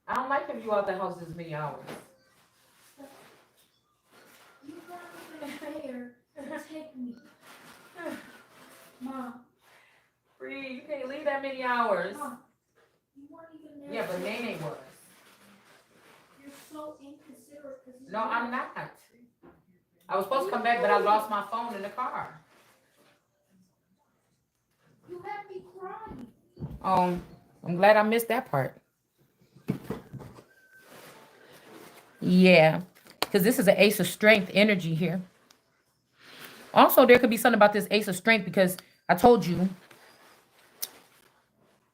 I don't like if you out the house this many hours.
You brought me there to take me. Mom.
Free, you can't leave that many hours.
Mom, you weren't even there.
Yeah, but Nene was.
You're so inconsiderate.
No, I'm not. I was supposed to come back, but I lost my phone in the car.
You had me crying.
I'm glad I missed that part. Yeah, because this is an Ace of Strength energy here. Also, there could be something about this Ace of Strength because I told you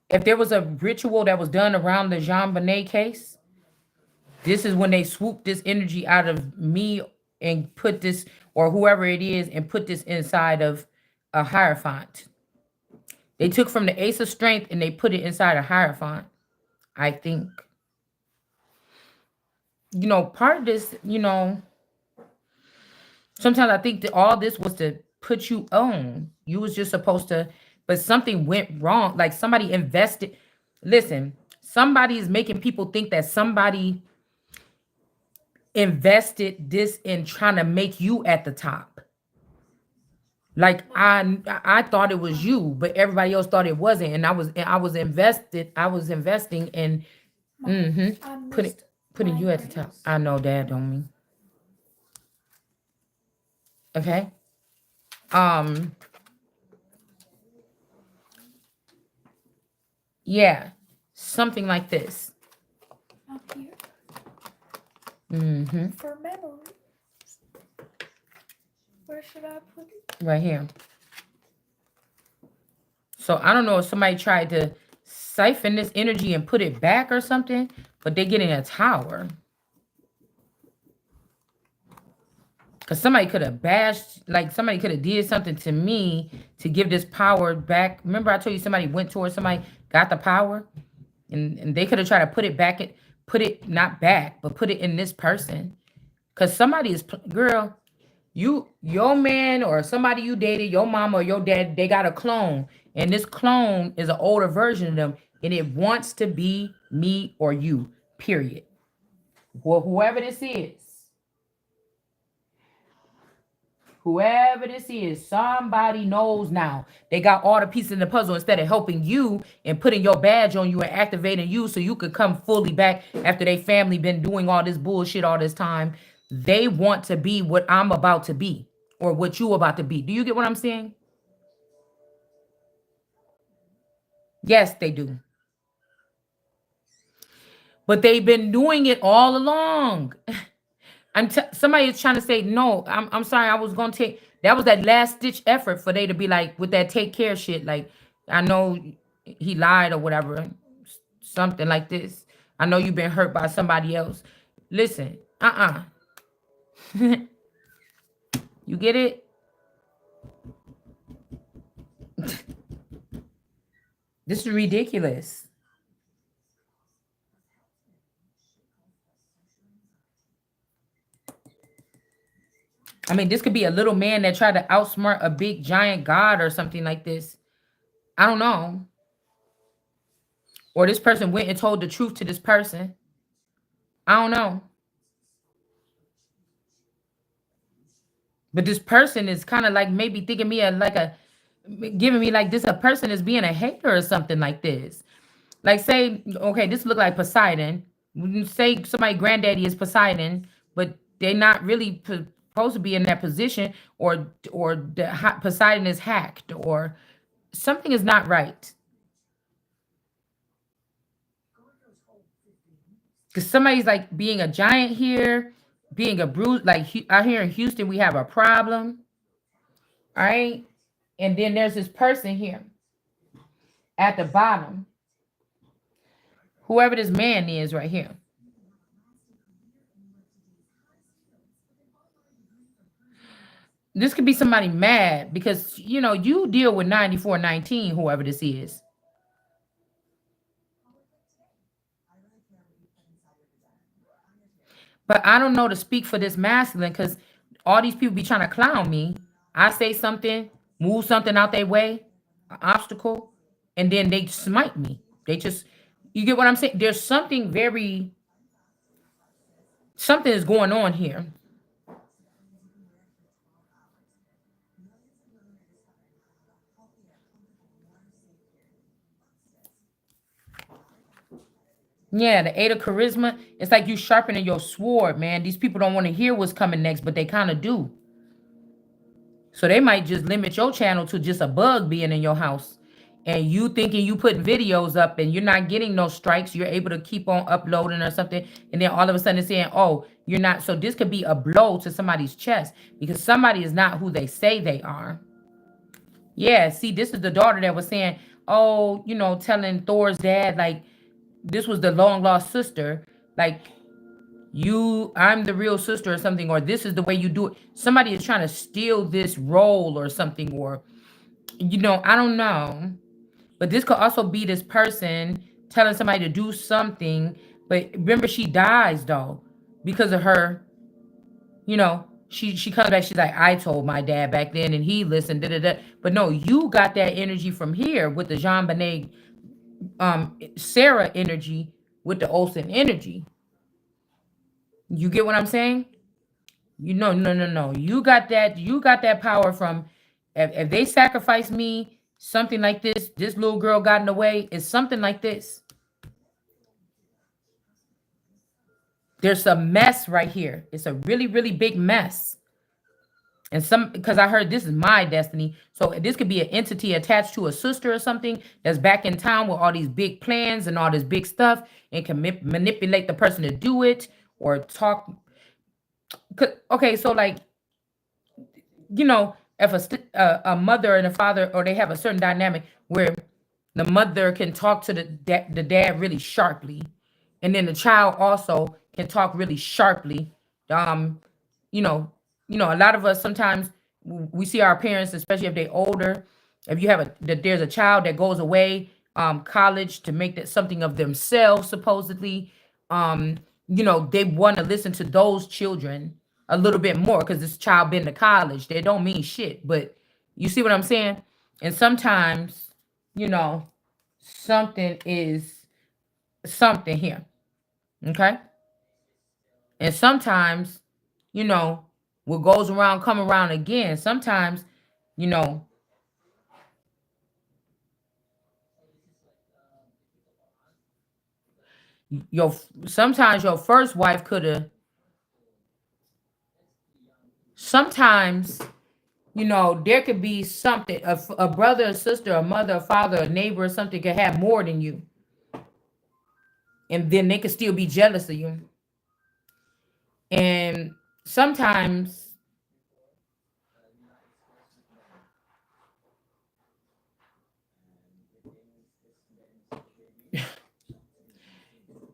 if there was a ritual that was done around the Jean Bonnet case, this is when they swooped this energy out of me and put this, or whoever it is, and put this inside of a Hierophant. They took from the Ace of Strength and they put it inside a Hierophant, I think. Part of this, sometimes I think that all this was to put you on. You was just supposed to, but something went wrong. Like somebody invested. Listen, somebody is making people think that somebody invested this in trying to make you at the top. Like I thought it was you, but everybody else thought it wasn't, and I was invested. I was investing in putting putting you at the top. I know that, don't me. Okay. Um. Yeah. Something like this.
Up here.
Mm-hmm.
For memory. Where should I put it?
Right here. So I don't know if somebody tried to siphon this energy and put it back or something, but they're getting a tower. Because somebody could have bashed, like somebody could have did something to me to give this power back. Remember I told you somebody went towards somebody, got the power, and they could have tried to put it back, put it not back, but put it in this person. Because somebody is, girl, your man or somebody you dated, your mama or your dad, they got a clone. And this clone is an older version of them. And it wants to be me or you, period. Well, whoever this is, somebody knows now. They got all the pieces in the puzzle instead of helping you and putting your badge on you and activating you so you could come fully back after they family been doing all this bullshit all this time. They want to be what I'm about to be or what you about to be. Do you get what I'm saying? Yes, they do. But they've been doing it all along. Somebody is trying to say, no, I'm sorry, I was gonna take that was that last stitch effort for they to be like with that take care shit. Like, I know he lied or whatever, something like this. I know you've been hurt by somebody else. Listen, you get it? This is ridiculous. I mean, this could be a little man that tried to outsmart a big giant god or something like this. I don't know. Or this person went and told the truth to this person. I don't know. But this person is kind of like maybe thinking me a like a giving me like this a person is being a hater or something like this. Like say, okay, this look like Poseidon. When you say somebody granddaddy is Poseidon, but they're not really supposed to be in that position, or Poseidon is hacked, or something is not right. Because somebody's like being a giant here, being a brute. Like out here in Houston, we have a problem. All right, and then there's this person here at the bottom, whoever this man is right here. This could be somebody mad because you deal with 9419, whoever this is. But I don't know to speak for this masculine because all these people be trying to clown me. I say something, move something out their way, an obstacle, and then they smite me. They just, you get what I'm saying? There's something something is going on here. Yeah, the eight of charisma. It's like you sharpening your sword, man. These people don't want to hear what's coming next, but they kind of do. So they might just limit your channel to just a bug being in your house. And you thinking you put videos up and you're not getting no strikes, you're able to keep on uploading or something. And then all of a sudden it's saying, oh, you're not. So this could be a blow to somebody's chest because somebody is not who they say they are. Yeah, see, this is the daughter that was saying, oh, telling Thor's dad, like, this was the long lost sister. Like, I'm the real sister or something, or this is the way you do it. Somebody is trying to steal this role or something, or I don't know. But this could also be this person telling somebody to do something. But remember, she dies though because of her. She comes back. She's like, I told my dad back then, and he listened. Da, da, da. But no, you got that energy from here with the Jean Benet, Sarah energy with the Olsen energy. You get what I'm saying? No, no, no. You got that. You got that power from. If they sacrifice me, something like this. This little girl got in the way. It's something like this. There's a mess right here. It's a really, really big mess. And because I heard this is my destiny. So this could be an entity attached to a sister or something that's back in town with all these big plans and all this big stuff and can manipulate the person to do it or talk. Okay, so like, if a mother and a father, or they have a certain dynamic where the mother can talk to the dad really sharply, and then the child also can talk really sharply. Um, you know, a lot of us sometimes we see our parents, especially if they're older. If you have that there's a child that goes away, college to make that something of themselves, supposedly, they want to listen to those children a little bit more because this child been to college. They don't mean shit, but you see what I'm saying? And sometimes, you know, something is something here. Okay. And sometimes, you know, what goes around come around again. Sometimes, you know, your sometimes your first wife could have sometimes, there could be something, a brother, a sister, a mother, a father, a neighbor, or something could have more than you. And then they could still be jealous of you. And sometimes,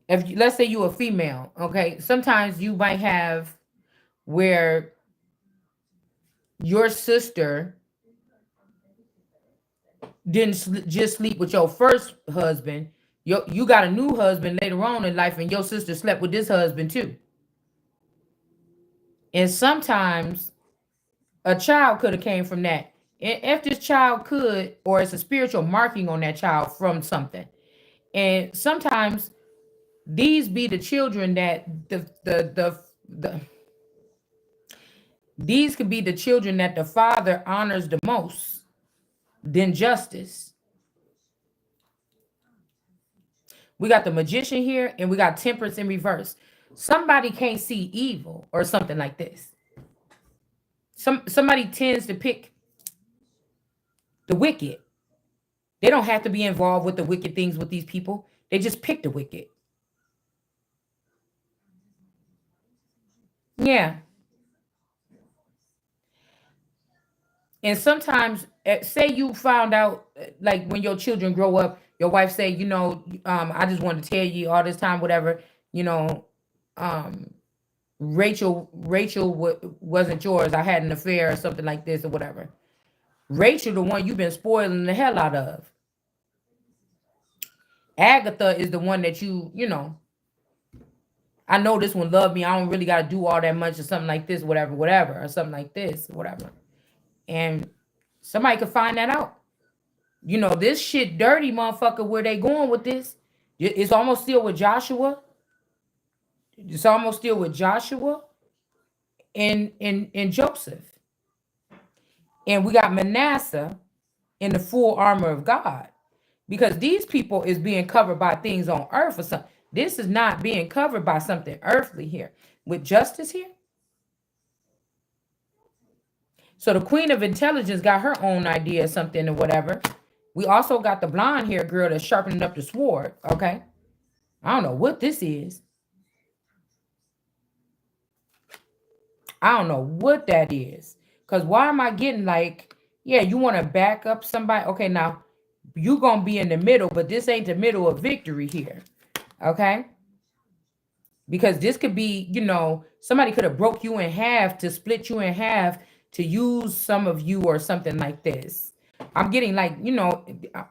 if let's say you a female, okay, sometimes you might have where your sister didn't just sleep with your first husband. You got a new husband later on in life, and your sister slept with this husband too. And sometimes a child could have came from that. And if this child could, or it's a spiritual marking on that child from something. And sometimes these be the children that the These could be the children that the father honors the most than justice. We got the magician here and we got temperance in reverse. Somebody can't see evil or something like this. Somebody tends to pick the wicked. They don't have to be involved with the wicked things with these people. They just pick the wicked. Yeah. And sometimes, say you found out, like when your children grow up, your wife say, I just wanted to tell you all this time, whatever, you know, um, Rachel wasn't yours. I had an affair or something like this or whatever. Rachel, the one you've been spoiling the hell out of. Agatha is the one that I know this one loved me. I don't really got to do all that much or something like this, whatever, whatever, or something like this, whatever. And somebody could find that out. This shit dirty, motherfucker, where they going with this. It's almost still with Joshua. It's almost still with Joshua and Joseph. And we got Manasseh in the full armor of God. Because these people is being covered by things on earth or something. This is not being covered by something earthly here. With justice here. So the queen of intelligence got her own idea of something or whatever. We also got the blonde hair girl that's sharpening up the sword. Okay. I don't know what this is. I don't know what that is. Because why am I getting like, yeah, you want to back up somebody? Okay, now you going to be in the middle, but this ain't the middle of victory here. Okay. Because this could be, somebody could have broke you in half to split you in half to use some of you or something like this. I'm getting like,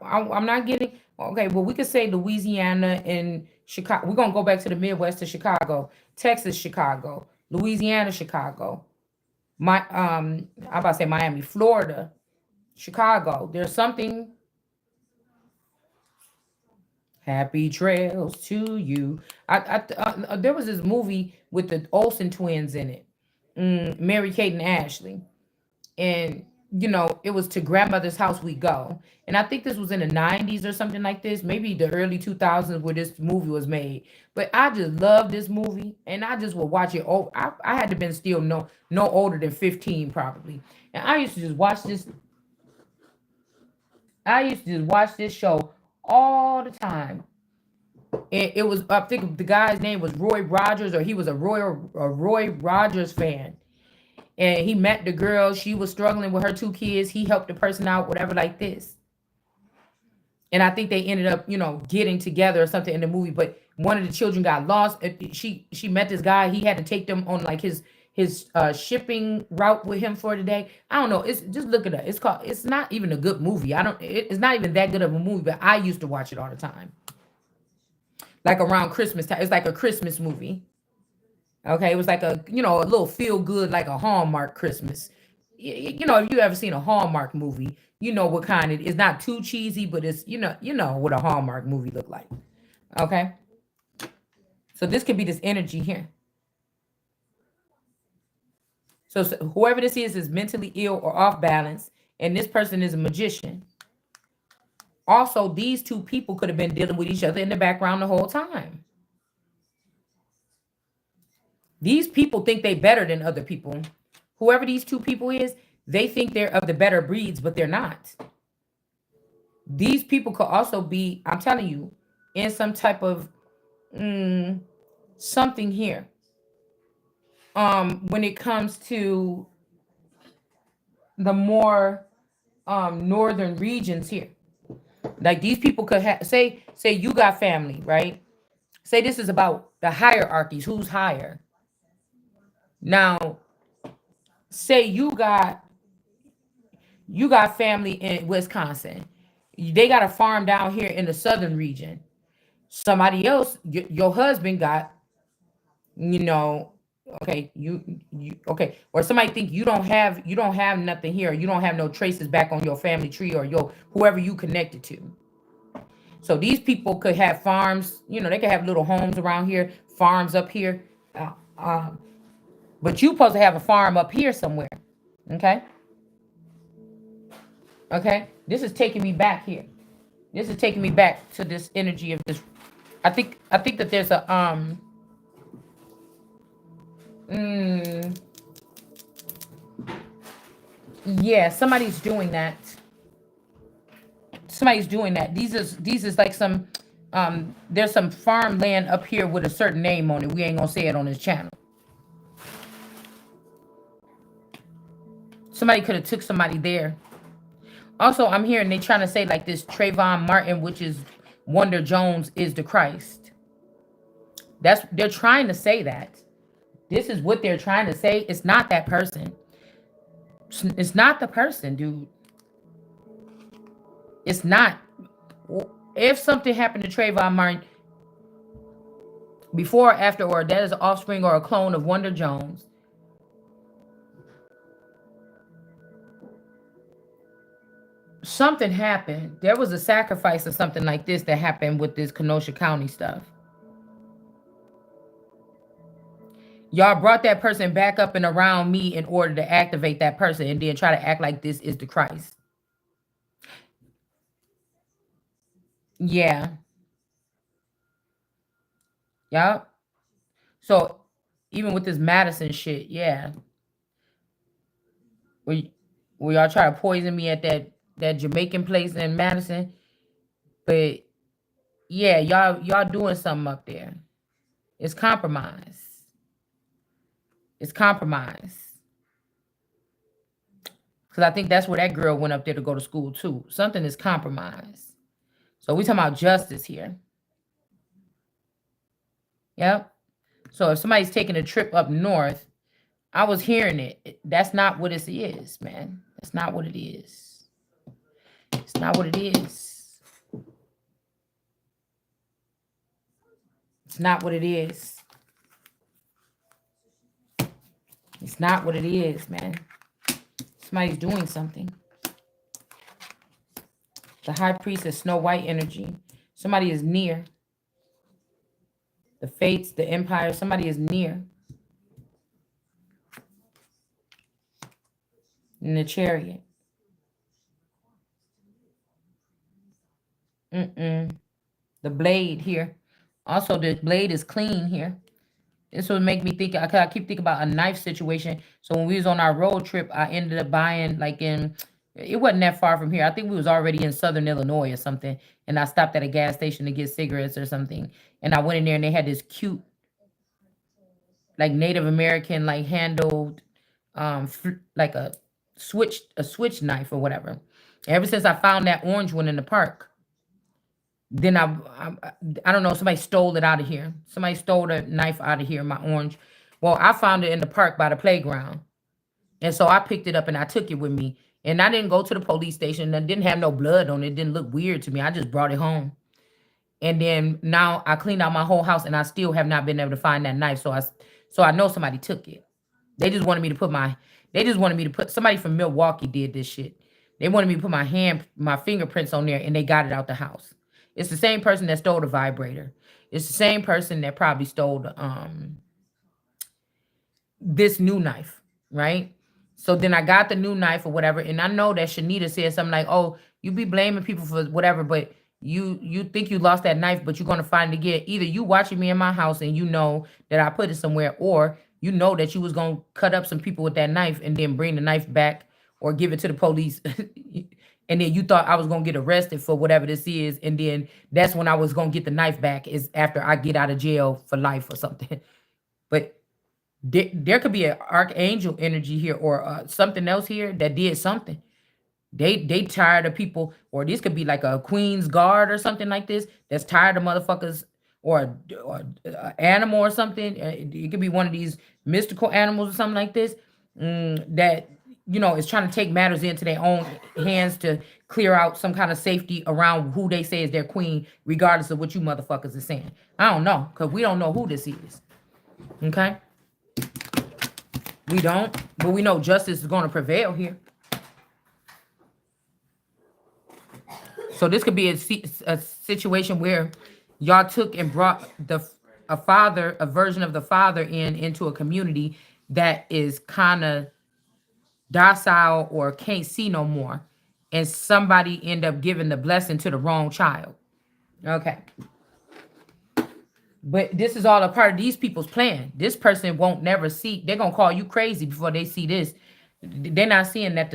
I'm not getting, okay, well, we could say Louisiana and Chicago. We're going to go back to the Midwest to Chicago, Texas, Chicago, Louisiana, Chicago. I'm about to say Miami, Florida, Chicago. There's something. Happy trails to you. There was this movie with the Olsen twins in it, Mary Kate and Ashley, and it was To Grandmother's House We Go, and I think this was in the '90s or something like this, maybe the early 2000s where this movie was made. But I just love this movie, and I just would watch it. Oh, I had to been still no older than 15 probably, and I used to just watch this. I used to just watch this show all the time. It was, I think the guy's name was Roy Rogers, or he was a Roy Rogers fan. And he met the girl. She was struggling with her two kids. He helped the person out, whatever, like this. And I think they ended up, getting together or something in the movie. But one of the children got lost. She met this guy. He had to take them on like his shipping route with him for the day. I don't know. It's just look at it. It's not even a good movie. It's not even that good of a movie, but I used to watch it all the time. Like around Christmas time. It's like a Christmas movie. Okay, it was like a little feel good, like a Hallmark Christmas. If you ever seen a Hallmark movie, you know what kind it is. Not too cheesy, but it's you know what a Hallmark movie look like. Okay, so this could be this energy here. So whoever this is mentally ill or off balance, and this person is a magician. Also, these two people could have been dealing with each other in the background the whole time. These people think they better than other people. Whoever these two people is, they think they're of the better breeds, but they're not. These people could also be, I'm telling you, in some type of something here. When it comes to the more northern regions here. Like these people could have say you got family, right? Say this is about the hierarchies, who's higher. Now, say you got family in Wisconsin. They got a farm down here in the southern region. Somebody else, your husband got, you know, okay, you okay, or somebody think you don't have nothing here, you don't have no traces back on your family tree or your whoever you connected to. So these people could have farms, they could have little homes around here, farms up here. Uh, um, But you supposed to have a farm up here somewhere. Okay? Okay? This is taking me back here. This is taking me back to this energy of this. I think that there's a mm, yeah, somebody's doing that. Somebody's doing that. These is like some there's some farmland up here with a certain name on it. We ain't gonna say it on this channel. Somebody could have took somebody there. Also, I'm hearing they trying to say like this Trayvon Martin, which is Wonder Jones, is the Christ. They're trying to say that. This is what they're trying to say. It's not that person. It's not the person, dude. It's not. If something happened to Trayvon Martin before or after, or that is an offspring or a clone of Wonder Jones, something happened. There was a sacrifice or something like this that happened with this Kenosha County stuff. Y'all brought that person back up and around me in order to activate that person and then try to act like this is the Christ. Yeah. Yeah. So even with this Madison shit, yeah. We y'all try to poison me at that Jamaican place in Madison. But yeah, y'all doing something up there. It's compromise. It's compromise. Because I think that's where that girl went up there to go to school too. Something is compromised. So we talking about justice here. Yep. So if somebody's taking a trip up north, I was hearing it. That's not what it is, man. That's not what it is. It's not what it is. It's not what it is. It's not what it is, man. Somebody's doing something. The high priest is Snow White energy. Somebody is near. The fates, the empire, somebody is near. In the chariot. Mm-mm. The blade here. Also, the blade is clean here. This would make me think. I keep thinking about a knife situation. So when we was on our road trip, I ended up buying like in. It wasn't that far from here. I think we was already in Southern Illinois or something, and I stopped at a gas station to get cigarettes or something. And I went in there, and they had this cute, like Native American, like handled, like a switch knife or whatever. Ever since I found that orange one in the park, then I don't know, somebody stole it out of here. Somebody stole the knife out of here, my orange. Well, I found it in the park by the playground. And so I picked it up and I took it with me. And I didn't go to the police station. It didn't have no blood on it. It didn't look weird to me. I just brought it home. And then now I cleaned out my whole house and I still have not been able to find that knife. So I know somebody took it. They just wanted me to put my they just wanted me to put somebody from Milwaukee did this shit. They wanted me to put my fingerprints on there and they got it out the house. It's the same person that stole the vibrator. It's the same person that probably stole this new knife, right? So then I got the new knife or whatever, and I know that Shanita said something like, "Oh, you be blaming people for whatever, but you think you lost that knife, but you're gonna find it again. Either you watching me in my house and you know that I put it somewhere, or you know that you was gonna cut up some people with that knife and then bring the knife back or give it to the police." And then you thought I was gonna get arrested for whatever this is, and then that's when I was gonna get the knife back is after I get out of jail for life or something. But there could be an archangel energy here or something else here that did something. They tired of people, or this could be like a queen's guard or something like this that's tired of motherfuckers, or a animal or something. It could be one of these mystical animals or something like this, that is trying to take matters into their own hands to clear out some kind of safety around who they say is their queen, regardless of what you motherfuckers are saying. I don't know, because we don't know who this is. Okay. We don't, but we know justice is going to prevail here. So this could be a situation where y'all took and brought a version of the father into a community that is kind of docile or can't see no more, and somebody end up giving the blessing to the wrong child. Okay. But this is all a part of these people's plan. This person won't never see. They're gonna call you crazy before they see this. They're not seeing that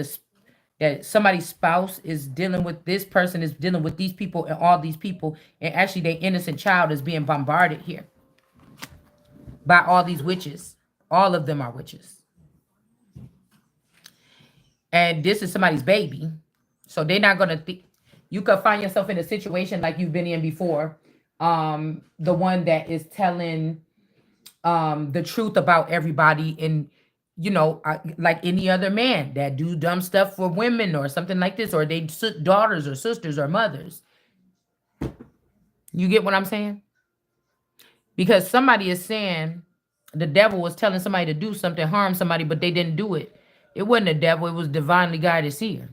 that somebody's spouse is dealing with this person is dealing with these people and all these people, and actually their innocent child is being bombarded here by all these witches. All of them are witches, and this is somebody's baby. So they're not gonna think. You could find yourself in a situation like you've been in before. The one that is telling the truth about everybody, and like any other man that do dumb stuff for women or something like this, or they daughters or sisters or mothers. You get what I'm saying? Because somebody is saying the devil was telling somebody to do something, harm somebody, but they didn't do it. It wasn't the devil, it was divinely guided seer.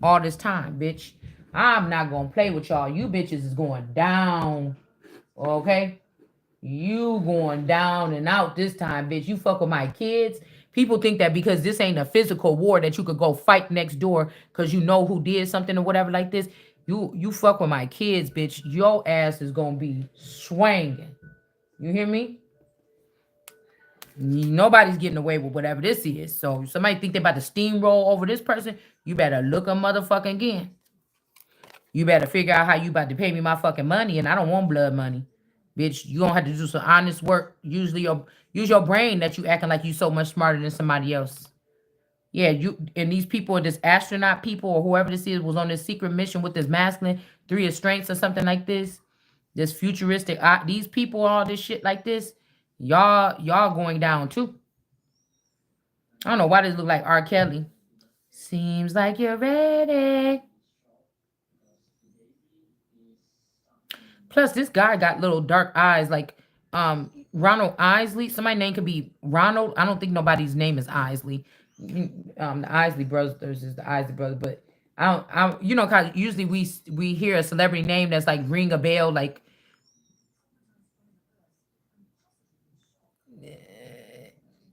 All this time, bitch. I'm not gonna play with y'all. You bitches is going down. Okay? You going down and out this time, bitch. You fuck with my kids. People think that because this ain't a physical war that you could go fight next door because you know who did something or whatever like this. You fuck with my kids, bitch. Your ass is gonna be swinging. You hear me? Nobody's getting away with whatever this is. So somebody think they about to steamroll over this person, you better look a motherfucking again. You better figure out how you about to pay me my fucking money, and I don't want blood money. Bitch, you gonna have to do some honest work. Use your brain that you acting like you so much smarter than somebody else. Yeah, you and these people, this astronaut people or whoever this is, was on this secret mission with this masculine 3 of strengths or something like this. This futuristic, these people, all this shit like this. Y'all going down too. I don't know why this look like R. Kelly. Seems like you're ready. Plus, this guy got little dark eyes, like Ronald Isley. Somebody's name could be Ronald. I don't think nobody's name is Isley. The Isley brothers is the Isley brothers, but cause usually we hear a celebrity name that's like ring a bell, like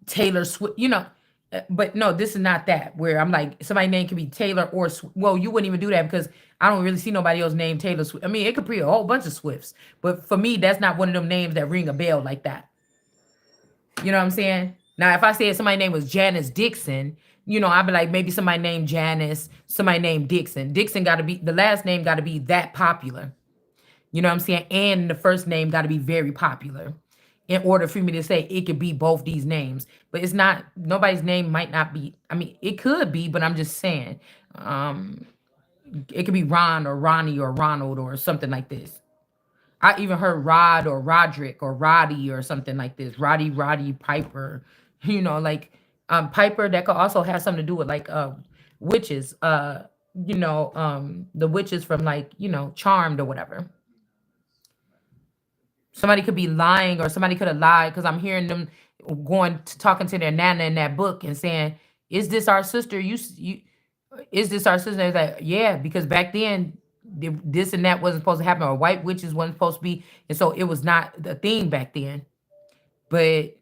Taylor Swift, but no, this is not that. Where I'm like, somebody's name could be Taylor or well, you wouldn't even do that because I don't really see nobody else named Taylor Swift. I mean, it could be a whole bunch of Swifts, but for me, that's not one of them names that ring a bell like that. You know what I'm saying? Now, if I said somebody's name was Janice Dixon, I'd be like, maybe somebody named Janice, somebody named Dixon. Dixon got to be, the last name got to be that popular. You know what I'm saying? And the first name got to be very popular in order for me to say it could be both these names. But it's not, nobody's name might not be, I mean, it could be, but I'm just saying, it could be Ron or Ronnie or Ronald or something like this. I even heard Rod or Roderick or Roddy or something like this. Roddy Piper. Like Piper, that could also have something to do with like witches. The witches from like, Charmed or whatever. Somebody could be lying, or somebody could have lied, because I'm hearing them going to talking to their nana in that book and saying, "Is this our sister? You is this our sister?" It's like, yeah, because back then this and that wasn't supposed to happen, or white witches wasn't supposed to be, and so it was not the thing back then. But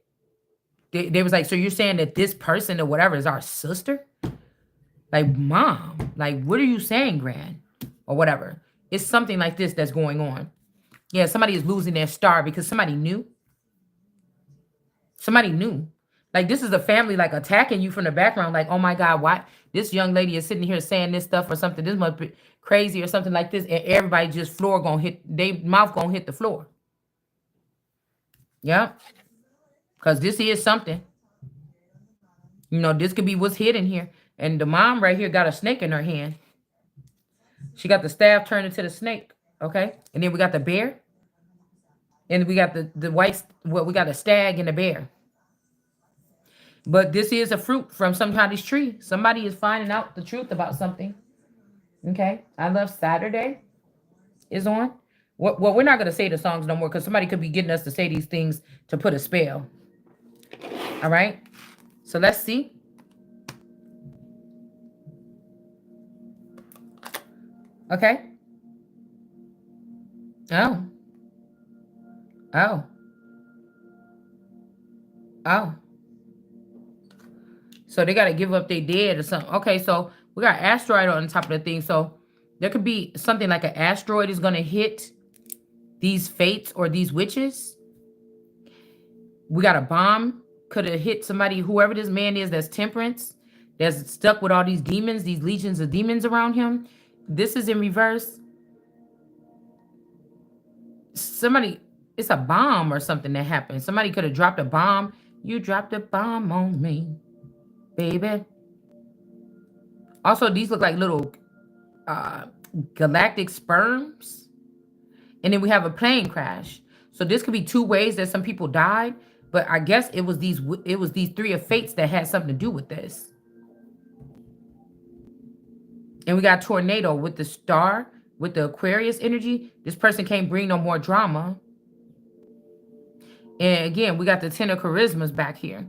they was like, so you're saying that this person or whatever is our sister? Like, mom, like, what are you saying, grand, or whatever? It's something like this that's going on. Yeah, somebody is losing their star because somebody knew. Somebody knew. Like, this is a family like attacking you from the background. Like, oh my God, why this young lady is sitting here saying this stuff or something? This must be crazy or something like this. And everybody just floor gonna hit, they mouth gonna hit the floor. Yeah. Because this is something. This could be what's hidden here. And the mom right here got a snake in her hand. She got the staff turned into the snake. Okay. And then we got the bear. And we got the white, well, we got a stag and a bear. But this is a fruit from somebody's tree. Somebody is finding out the truth about something. Okay. I Love Saturday is on. Well, we're not going to say the songs no more because somebody could be getting us to say these things to put a spell. All right. So let's see. Okay. Oh. Oh. Oh. So they got to give up their dead or something. Okay, so we got asteroid on the top of the thing. So there could be something like an asteroid is going to hit these fates or these witches. We got a bomb could have hit somebody, whoever this man is that's temperance, that's stuck with all these demons, these legions of demons around him. This is in reverse. Somebody, it's a bomb or something that happened. Somebody could have dropped a bomb. You dropped a bomb on me, baby. Also, these look like little uh, galactic sperms. And then we have a plane crash. So this could be two ways that some people died, but I guess it was these three of fates that had something to do with this. And we got tornado with the star, with the Aquarius energy. This person can't bring no more drama. And again, we got the 10 of charismas back here.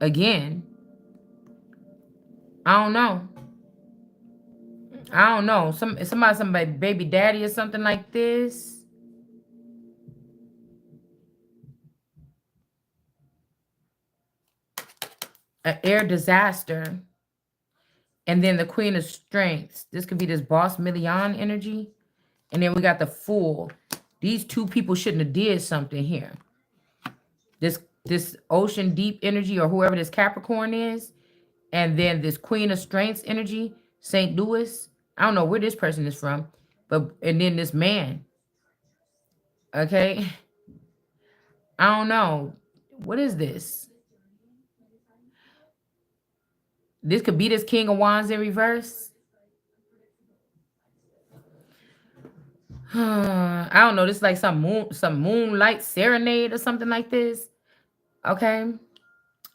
Again, I don't know. I don't know. Somebody baby daddy or something like this. An air disaster. And then the Queen of Strengths. This could be this boss million energy. And then we got the Fool. These two people shouldn't have did something here. This ocean deep energy, or whoever this Capricorn is. And then this Queen of Strengths energy, St. Louis. I don't know where this person is from. And then this man. Okay. I don't know. What is this? This could be this King of Wands in reverse. I don't know. This is like some moonlight serenade or something like this. Okay.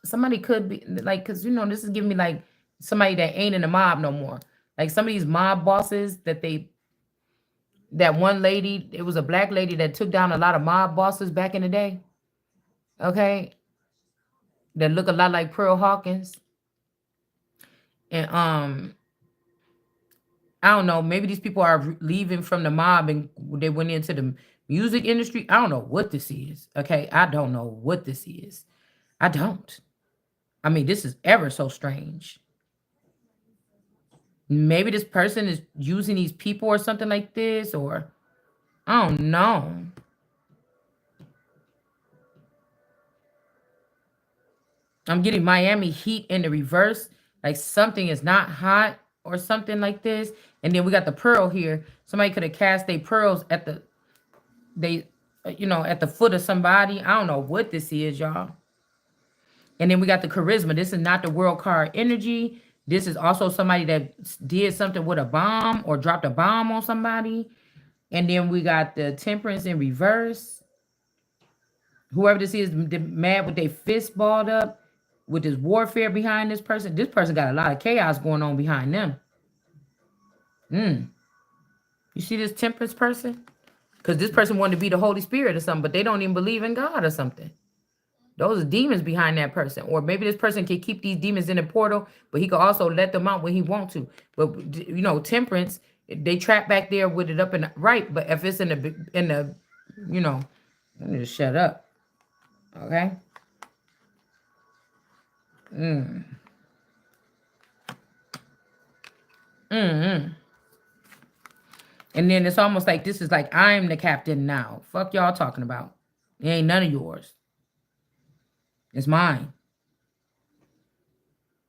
Somebody could be like, because this is giving me like somebody that ain't in the mob no more. Like some of these mob bosses that one lady, it was a black lady that took down a lot of mob bosses back in the day. Okay. That look a lot like Pearl Hawkins. And I don't know, maybe these people are leaving from the mob and they went into the music industry. I don't know what this is. Okay. I don't know what this is. I don't. I mean, this is ever so strange. Maybe this person is using these people or something like this, or I don't know. I'm getting Miami Heat in the reverse. Like something is not hot or something like this. And then we got the pearl here. Somebody could have cast their pearls at at the foot of somebody. I don't know what this is, y'all. And then we got the charisma. This is not the world card energy. This is also somebody that did something with a bomb or dropped a bomb on somebody. And then we got the temperance in reverse. Whoever this is, mad with their fist balled up, with this warfare behind this person. This person got a lot of chaos going on behind them. You see this temperance person? Because this person wanted to be the Holy Spirit or something, but they don't even believe in God or something. Those are demons behind that person. Or maybe this person can keep these demons in the portal, but he could also let them out when he wants to. But, temperance, they trap back there with it up in the right. But if it's in the, let me just shut up. Okay? And then it's almost like this is like, I'm the captain now. Fuck y'all talking about. It ain't none of yours. It's mine.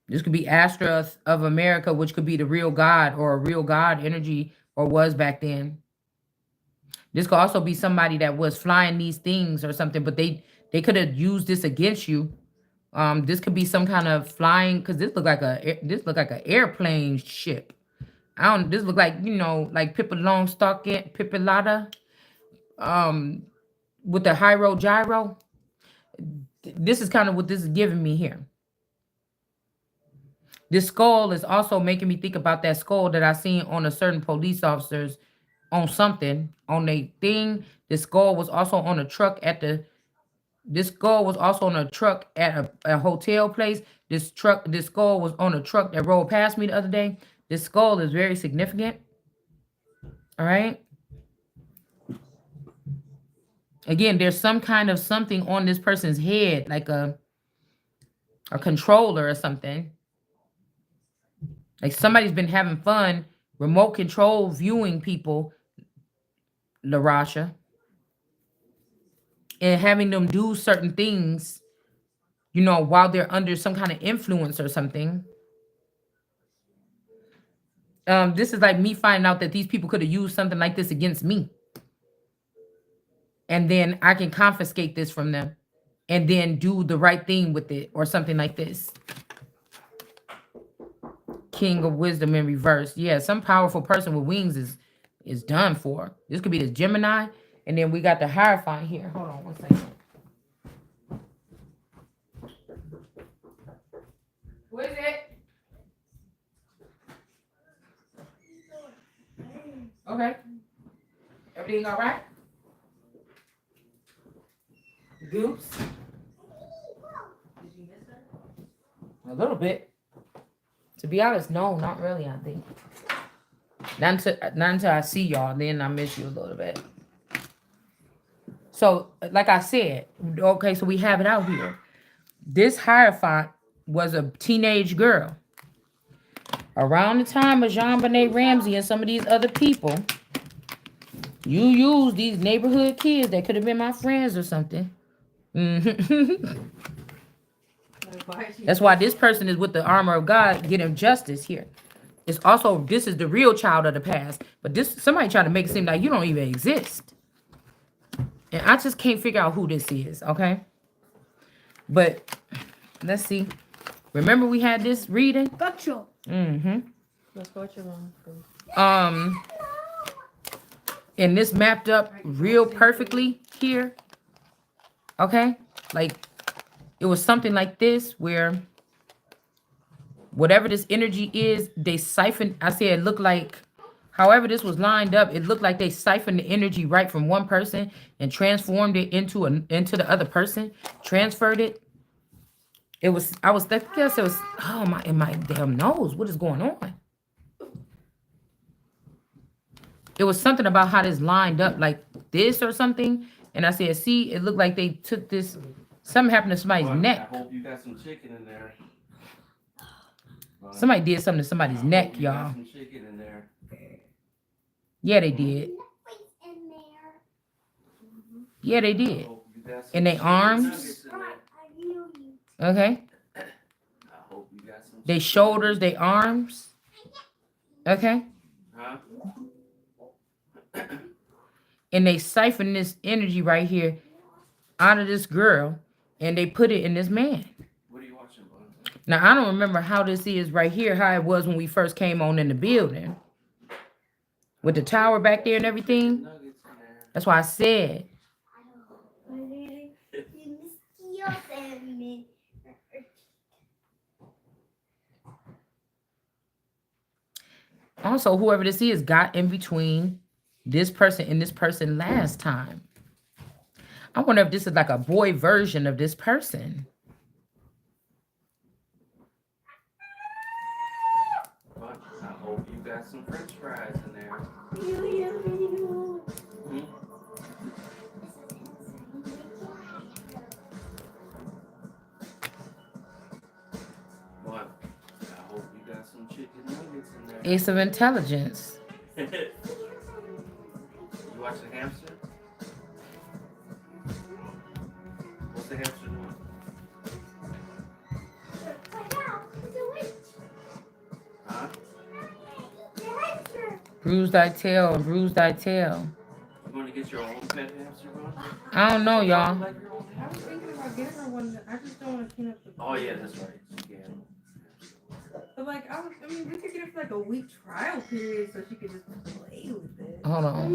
This could be Astra of America, which could be the real God or a real God energy, or was back then. This could also be somebody that was flying these things or something, but they could have used this against you. This could be some kind of flying, because this look like an airplane ship. This look like, like Pippa Longstocking, Pippa Lotta, with the Hyro Gyro. This is kind of what this is giving me here. This skull is also making me think about that skull that I seen on a certain police officers on something, on a thing. This skull was also on a truck at a hotel place. This skull was on a truck that rolled past me the other day. This skull is very significant. All right. Again, there's some kind of something on this person's head, like a controller or something. Like somebody's been having fun, remote control viewing people, LaRasha, and having them do certain things, you know, while they're under some kind of influence or something. This is like me finding out that these people could have used something like this against me. And then I can confiscate this from them and then do the right thing with it or something like this. King of Wisdom in reverse. Yeah, some powerful person with wings is done for. This could be the Gemini. And then we got the Hierophant here. Hold on one second. What is it? Okay. Everything all right? Goops? Did you miss her? A little bit. To be honest, no, not really, I think. Not until I see y'all, then I miss you a little bit. So, like I said, okay, so we have it out here. This Hierophant was a teenage girl. Around the time of JonBenet Ramsey and some of these other people, you use these neighborhood kids that could have been my friends or something. That's why this person is with the armor of God getting justice here. It's also, this is the real child of the past. But this, somebody trying to make it seem like you don't even exist. And I just can't figure out who this is, okay? But let's see. Remember we had this reading?
Gotcha.
Let's go with your mom.
And this mapped up real perfectly here. Okay? Like, it was something like this where whatever this energy is, they siphoned. I said it looked like, however this was lined up, it looked like they siphoned the energy right from one person and transformed it into the other person, transferred it. It was, I guess it was, oh my, in my damn nose, what is going on? It was something about how this lined up like this or something. And I said, see, it looked like they took this, something happened to somebody's neck.
I hope you got some chicken in there.
Somebody did something to somebody's neck, y'all.
Some chicken in there.
Yeah, they did. Yeah, they did. In their arms. Okay. They shoulders, they arms. Okay.
Huh?
And they siphon this energy right here out of this girl and they put it in this man.
What are you watching, bud?
Now, I don't remember how this is right here, how it was when we first came on in the building. With the tower back there and everything. That's why I said. Also, whoever this is got in between this person and this person last time. I wonder if this is like a boy version of this person.
But I hope you got some French fries in there. What? I hope you got some chicken nuggets in there.
Ace of Intelligence.
You watching hamster? What's the hamster doing? Huh?
Bruise thy tail and bruise thy tail.
You want to get your own pet hamster, bro?
I don't know, y'all.
Like your own
I was
hamster?
thinking about getting her one. I just don't want to clean up the.
Oh yeah, that's right. Yeah.
But like, we could get her for like a week trial period so she could just play with it.
Hold on.